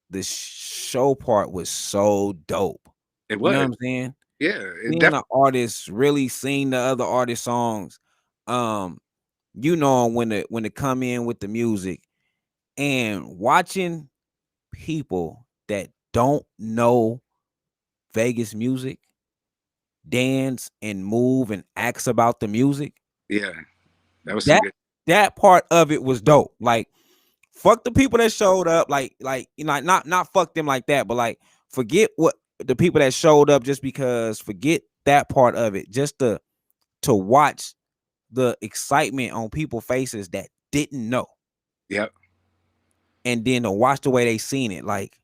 N: the show part was so dope.
F: It was.
N: You know what I'm saying?
F: Yeah.
N: Seeing the artists really sing the other artist songs. You know when to come in with the music and watching people that don't know Vegas music dance and move and ask about the music.
F: Yeah. That was
N: that part of it was dope. Like fuck the people that showed up, like you know, not fuck them like that, but like forget what the people that showed up just because, forget that part of it. Just to watch the excitement on people's faces that didn't know.
F: Yep.
N: And then to watch the way they seen it, like,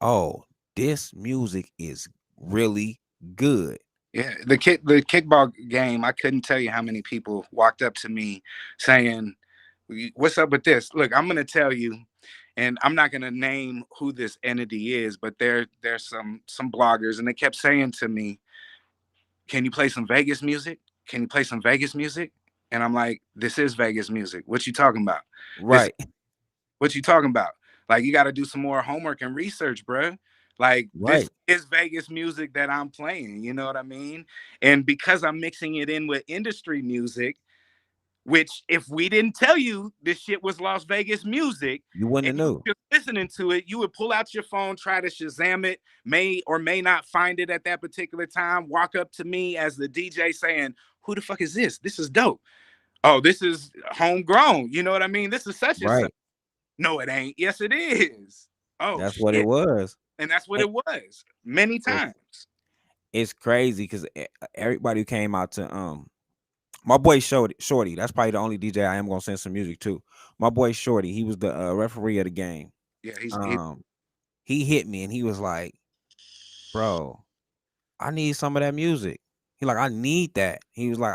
N: oh, this music is really good.
F: Yeah, the kickball game, I couldn't tell you how many people walked up to me saying, what's up with this? Look, I'm going to tell you, and I'm not going to name who this entity is, but there's some bloggers, and they kept saying to me, can you play some Vegas music? Can you play some Vegas music? And I'm like, this is Vegas music. What you talking about?
N: Right.
F: What you talking about? Like, you got to do some more homework and research, bro. Like,
N: right.
F: This is Vegas music that I'm playing. You know what I mean? And because I'm mixing it in with industry music, which if we didn't tell you this shit was Las Vegas music,
N: you wouldn't have known.
F: You're listening to it, you would pull out your phone, try to Shazam it, may or may not find it at that particular time, walk up to me as the DJ saying, who the fuck is this? This is dope. Oh, this is homegrown. You know what I mean? This is such and such. No, it ain't. Yes, it is. Oh,
N: that's what it was.
F: And that's what it was many times.
N: It's crazy because everybody who came out to my boy Shorty, that's probably the only DJ I am gonna send some music to. My boy Shorty, he was the referee of the game.
F: Yeah,
N: he hit me and he was like, bro, I need some of that music. He like, I need that. He was like,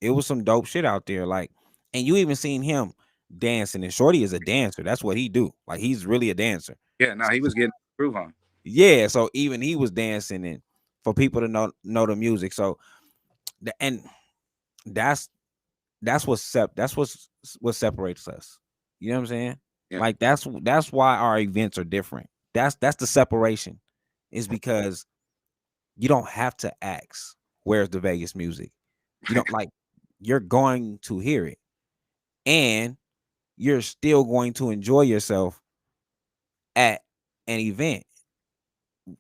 N: it was some dope shit out there. Like, and you even seen him dancing, and Shorty is a dancer. That's what he do. Like, he's really a dancer.
F: Yeah, no, he was getting groove on.
N: Yeah, so even he was dancing, and for people to know the music. So and that's what separates us. You know what I'm saying?
F: Yeah.
N: Like that's why our events are different. That's the separation, is because you don't have to ask where's the Vegas music. You don't like, you're going to hear it, and you're still going to enjoy yourself at an event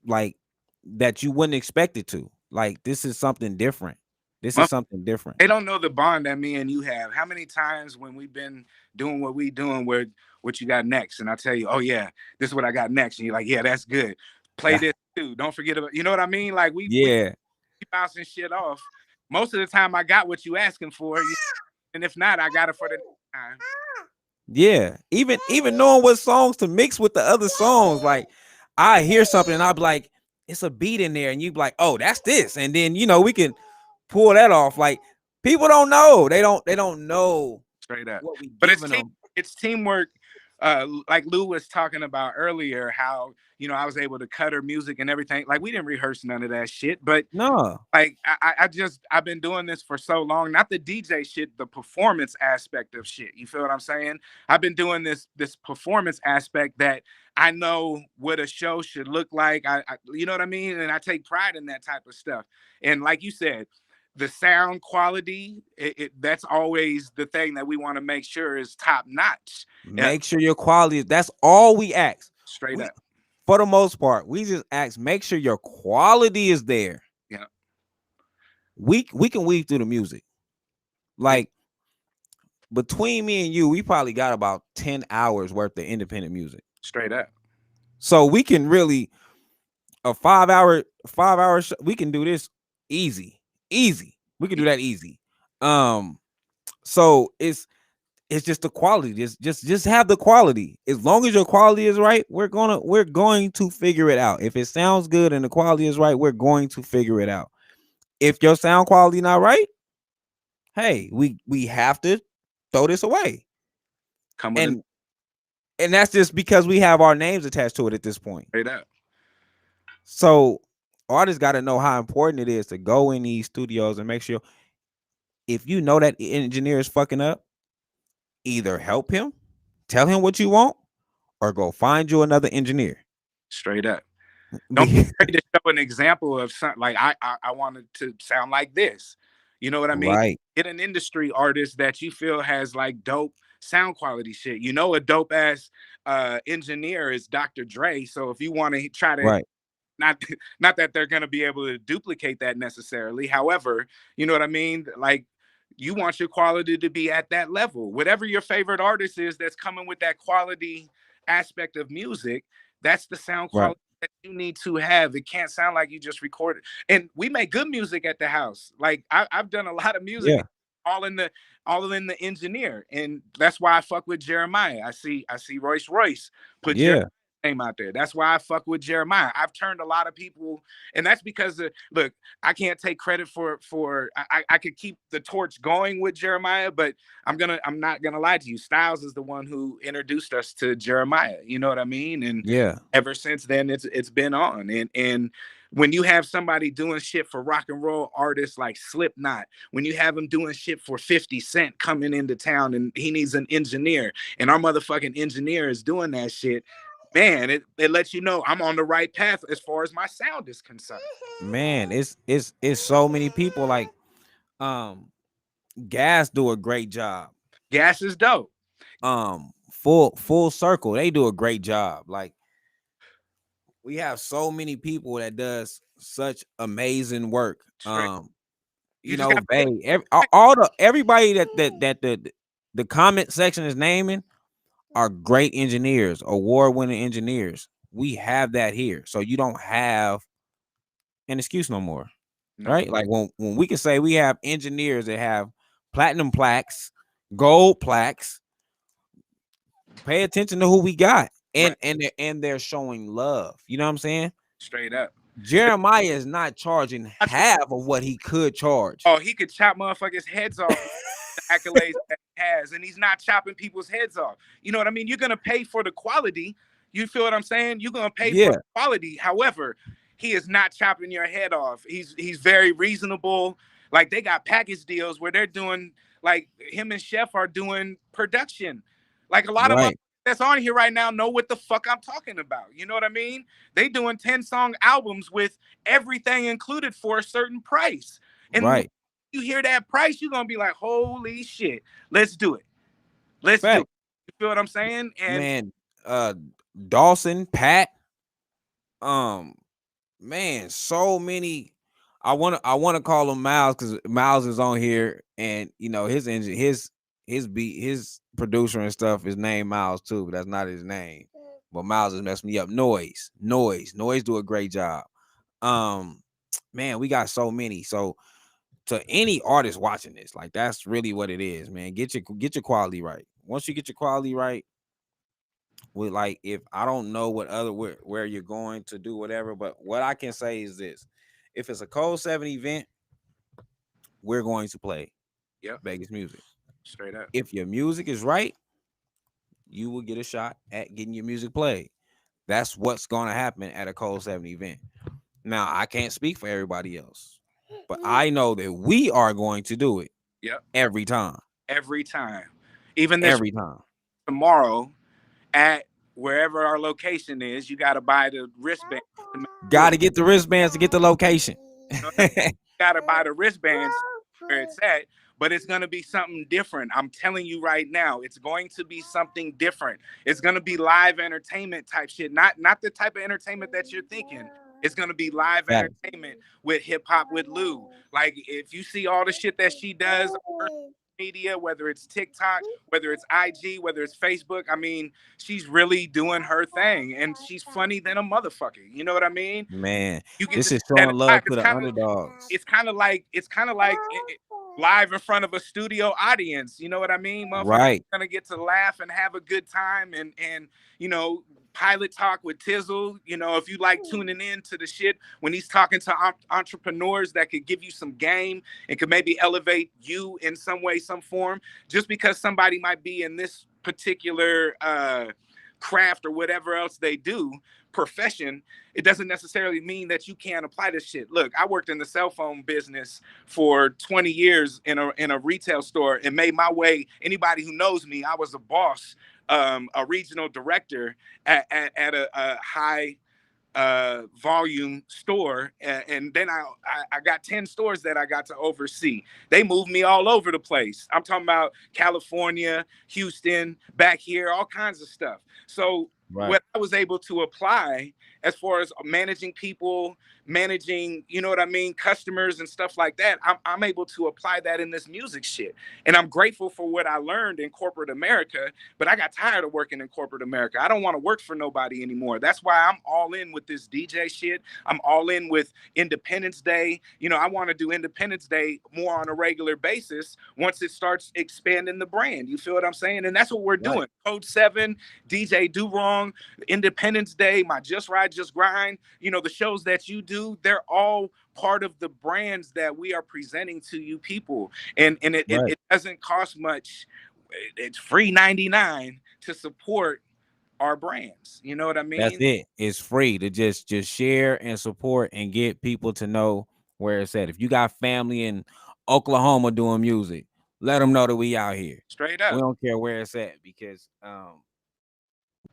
N: like that you wouldn't expect it to. Like, this is something different. This is something different.
F: They don't know the bond that me and you have. How many times when we've been doing what we doing, where what you got next, and I tell you, oh yeah, this is what I got next, and you're like, yeah, that's good. Play this too. Don't forget about, you know what I mean? Like we bouncing shit off. Most of the time, I got what you asking for, and if not, I got it for the next time.
N: Yeah, even knowing what songs to mix with the other songs, like I hear something and I'll be like, it's a beat in there, and you be like, oh, that's this, and then we can pull that off. Like, people don't know. They don't know.
F: Straight up.
N: What we
F: but
N: it's
F: it's teamwork like Lou was talking about earlier, how I was able to cut her music and everything. Like we didn't rehearse none of that shit, but
N: No.
F: like I've been doing this for so long. Not the DJ shit, the performance aspect of shit. You feel what I'm saying? I've been doing this performance aspect that I know what a show should look like. You know what I mean? And I take pride in that type of stuff. And like you said, the sound quality, that's always the thing that we want to make sure is top notch.
N: Make sure your quality, that's all we ask.
F: Straight up.
N: For the most part, we just ask, make sure your quality is there.
F: Yeah.
N: We can weave through the music. Like between me and you, we probably got about 10 hours worth of independent music.
F: Straight up. So
N: we can really a 5 hour we can do this easy. We can do that easy. So it's just the quality. Just have the quality. As long as your quality is right, we're going to figure it out. If it sounds good and the quality is right, we're going to figure it out. If your sound quality not right, hey, we have to throw this away. And that's just because we have our names attached to it at this point.
F: Straight up.
N: So artists got to know how important it is to go in these studios and make sure if you know that engineer is fucking up, either help him, tell him what you want, or go find you another engineer.
F: Straight up. Don't be afraid to show an example of something like I wanted to sound like this. You know what I mean?
N: Right.
F: Get an industry artist that you feel has like dope sound quality shit. A dope ass engineer is Dr. Dre. So if you want to try to not that they're going to be able to duplicate that necessarily. However, you know what I mean? Like you want your quality to be at that level. Whatever your favorite artist is that's coming with that quality aspect of music, that's the sound quality that you need to have. It can't sound like you just recorded. And we make good music at the house. Like I've done a lot of music, all in the engineer, and that's why I fuck with Jeremiah. I see Royce put Jeremiah's name out there. That's why I fuck with Jeremiah. I've turned a lot of people, and that's because look, I can't take credit for I could keep the torch going with Jeremiah, but I'm not gonna lie to you. Styles is the one who introduced us to Jeremiah. You know what I mean? And ever since then, it's been on. And when you have somebody doing shit for rock and roll artists like Slipknot, when you have them doing shit for 50 Cent coming into town and he needs an engineer, and our motherfucking engineer is doing that shit, man, it lets you know I'm on the right path as far as my sound is concerned.
N: Man, it's so many people like Gas do a great job.
F: Gas is dope.
N: Full Circle, they do a great job. Like we have so many people that does such amazing work. Everybody that the comment section is naming are great engineers, award-winning engineers. We have that here, so you don't have an excuse no more, right? Like when we can say we have engineers that have platinum plaques, gold plaques. Pay attention to who we got, and they're showing love. You know what I'm saying?
F: Straight up.
N: Jeremiah is not charging half of what he could charge.
F: Oh, he could chop motherfuckers' heads off. The accolades that he has, and he's not chopping people's heads off. You know what I mean? You're gonna pay for the quality. You feel what I'm saying? You're gonna pay for the quality. However, he is not chopping your head off. He's very reasonable. Like they got package deals where they're doing, like him and Chef are doing production. Like a lot of that's on here right now know what the fuck I'm talking about. You know what I mean? They doing 10-song albums with everything included for a certain price. And when you hear that price, you're gonna be like, holy shit, let's do it. Let's do it. You feel what I'm saying? And
N: man, Dawson, Pat, man, so many. I want to call him Miles because Miles is on here, and you know his engine, his producer and stuff is named Miles too, but that's not his name. But Miles has messed me up. Noise do a great job. Man, we got so many. So to any artist watching this, like that's really what it is, man. Get your quality right. Once you get your quality right, with like if I don't know where you're going to do whatever, but what I can say is this: if it's a Cold 7 event, we're going to play Vegas music.
F: Straight up.
N: If your music is right, you will get a shot at getting your music played. That's what's going to happen at a Cold 7 event. Now, I can't speak for everybody else, but I know that we are going to do it.
F: Yep.
N: Every time.
F: Every time. Even this
N: every time.
F: Tomorrow at wherever our location is, you got to buy the wristband.
N: Got to get the wristbands to get the location.
F: Got to buy the wristbands where it's at, but it's going to be something different. I'm telling you right now, it's going to be something different. It's going to be live entertainment type shit, not the type of entertainment that you're thinking. It's going to be live entertainment with hip hop with Lou. Like, if you see all the shit that she does on her media, whether it's TikTok, whether it's IG, whether it's Facebook, I mean, she's really doing her thing, and she's funny than a motherfucker. You know what I mean?
N: Man,
F: you get
N: this
F: to
N: is showing love to
F: it's
N: the
F: kinda,
N: underdogs.
F: It's kind of like live in front of a studio audience. You know what I mean? Motherfuckers
N: Right.
F: Gonna get to laugh and have a good time, and you know, Pilot Talk with Tizzle. You know, if you like tuning in to the shit when he's talking to entrepreneurs that could give you some game and could maybe elevate you in some way, some form, just because somebody might be in this particular craft or whatever else they do, profession, it doesn't necessarily mean that you can't apply this shit. Look, I worked in the cell phone business for 20 years in a retail store and made my way. Anybody who knows me, I was a boss, a regional director at a high volume store, and then I got 10 stores that I got to oversee. They moved me all over the place. I'm talking about California, Houston, back here, all kinds of stuff. So what I was able to apply as far as managing people, managing, you know what I mean, customers and stuff like that, I'm able to apply that in this music shit. And I'm grateful for what I learned in corporate America, but I got tired of working in corporate America. I don't want to work for nobody anymore. That's why I'm all in with this DJ shit. I'm all in with Independence Day. You know, I want to do Independence Day more on a regular basis once it starts expanding the brand. You feel what I'm saying? And that's what we're doing. Code 7, DJ Do Wrong, Independence Day, my Just Ride, Just Grind, you know, the shows that you do, they're all part of the brands that we are presenting to you people. And it doesn't cost much. It's free 99 to support our brands. You know what I mean?
N: That's it. It's free to just share and support and get people to know where it's at. If you got family in Oklahoma doing music, let them know that we out here.
F: Straight up.
N: We don't care where it's at, because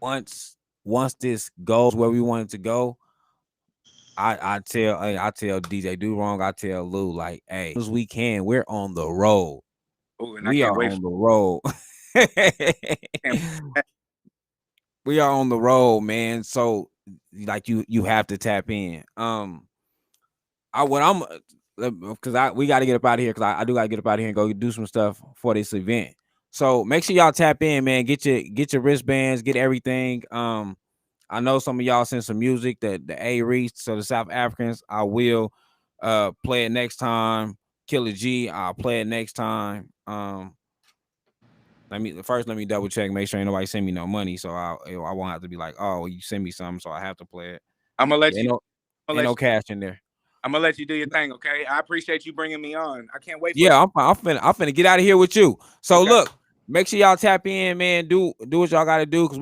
N: once this goes where we want it to go, I tell DJ Do Wrong, I tell Lou, like, hey, as we can, we're on the road.
F: Ooh,
N: we are on the road. We are on the road, man. So like you have to tap in. We got to get up out of here, because I do got to get up out of here and go do some stuff for this event. So make sure y'all tap in, man. Get your wristbands, get everything. I know some of y'all sent some music, the A-Reach, so the South Africans. I will play it next time. Killer G, I'll play it next time. Let me double check, make sure ain't nobody send me no money, so I won't have to be like, oh, you send me something, so I have to play it.
F: I'm gonna let you.
N: Ain't no cash in there.
F: I'm gonna let you do your thing, okay? I appreciate you bringing me on. I can't wait.
N: I'm finna get out of here with you. So look. Make sure y'all tap in, man. Do what y'all gotta do, because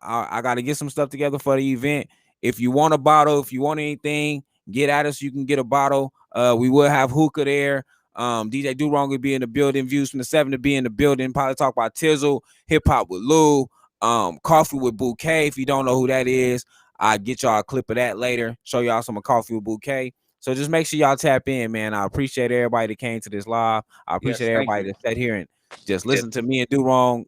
N: I gotta get some stuff together for the event. If you want a bottle, if you want anything, get at us. You can get a bottle. We will have hookah there. DJ Do Wrong will be in the building. Views from the 7 to be in the building. Probably talk about Tizzle, hip hop with Lou, Coffee with Bouquet. If you don't know who that is, I'll get y'all a clip of that later. Show y'all some of Coffee with Bouquet. So just make sure y'all tap in, man. I appreciate everybody that came to this live. I appreciate everybody that sat here and just listen to me and Do Wrong.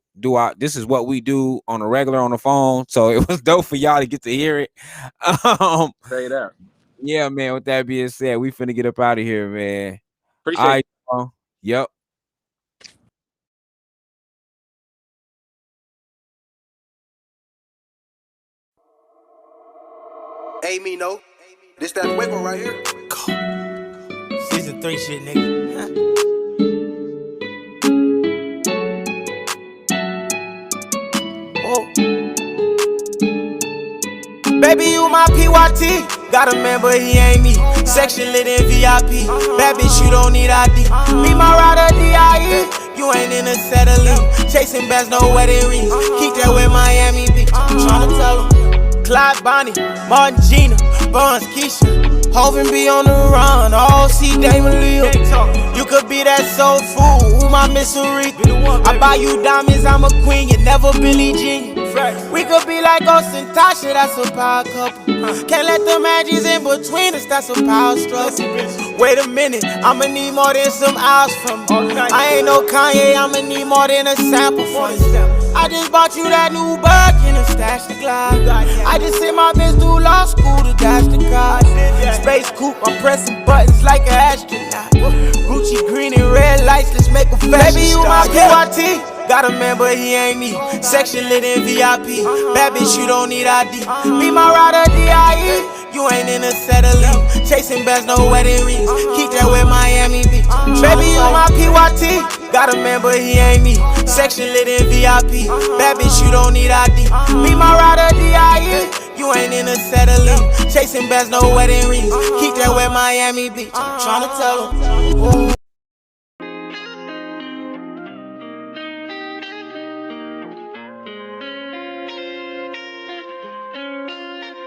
N: This is what we do on a regular on the phone. So it was dope for y'all to get to hear it.
F: Straight up.
N: Yeah, man. With that being said, we finna get up out of here, man.
F: Appreciate it.
N: Yep.
A: Hey, Mino. This that Waco right here.
B: Season 3 shit, nigga. Baby, you my PYT. Got a man, but he ain't me. Section lit in VIP. Bad bitch, you don't need ID. Be my rider, DIE. You ain't in a settling. Chasing bags, no wedding rings. Keep that with Miami Beach. I'm tryna tell them. Clyde, Bonnie, Martin, Gina, Buns, Keisha. Hovin be on the run, all see Damon Leo. You could be that soul food, who my misery. I buy you diamonds, I'm a queen, you never Billie Jean. We could be like Ghost and Tasha, that's a power couple. Can't let the magics in between us, that's a power struggle. Wait a minute, I'ma need more than some hours from you. I ain't no Kanye, I'ma need more than a sample from you. I just bought you that new bug in a stash to glide. I just sent my bitch through law school to dash the car. Space coupe, I'm pressing buttons like an astronaut. Gucci green and red lights, let's make a fashion. Baby, you my PYT. Got a man, but he ain't me. Section lit in VIP. Bad bitch, you don't need ID. Be my rider, DIE. You ain't in a settling. Chasing bags, no wedding rings. Keep that with Miami Beach. Baby, you my PYT. Got a man, but he ain't me. Section lit in VIP. Bad bitch, you don't need ID. Be my rider, DIE. You ain't in a settling. Chasing bags, no wedding rings. Keep that with Miami Beach. I'm tryna tell them.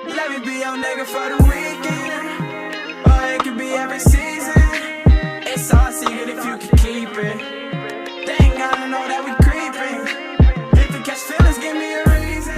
O: Let me be your nigga for the weekend, or it could be every season. It's all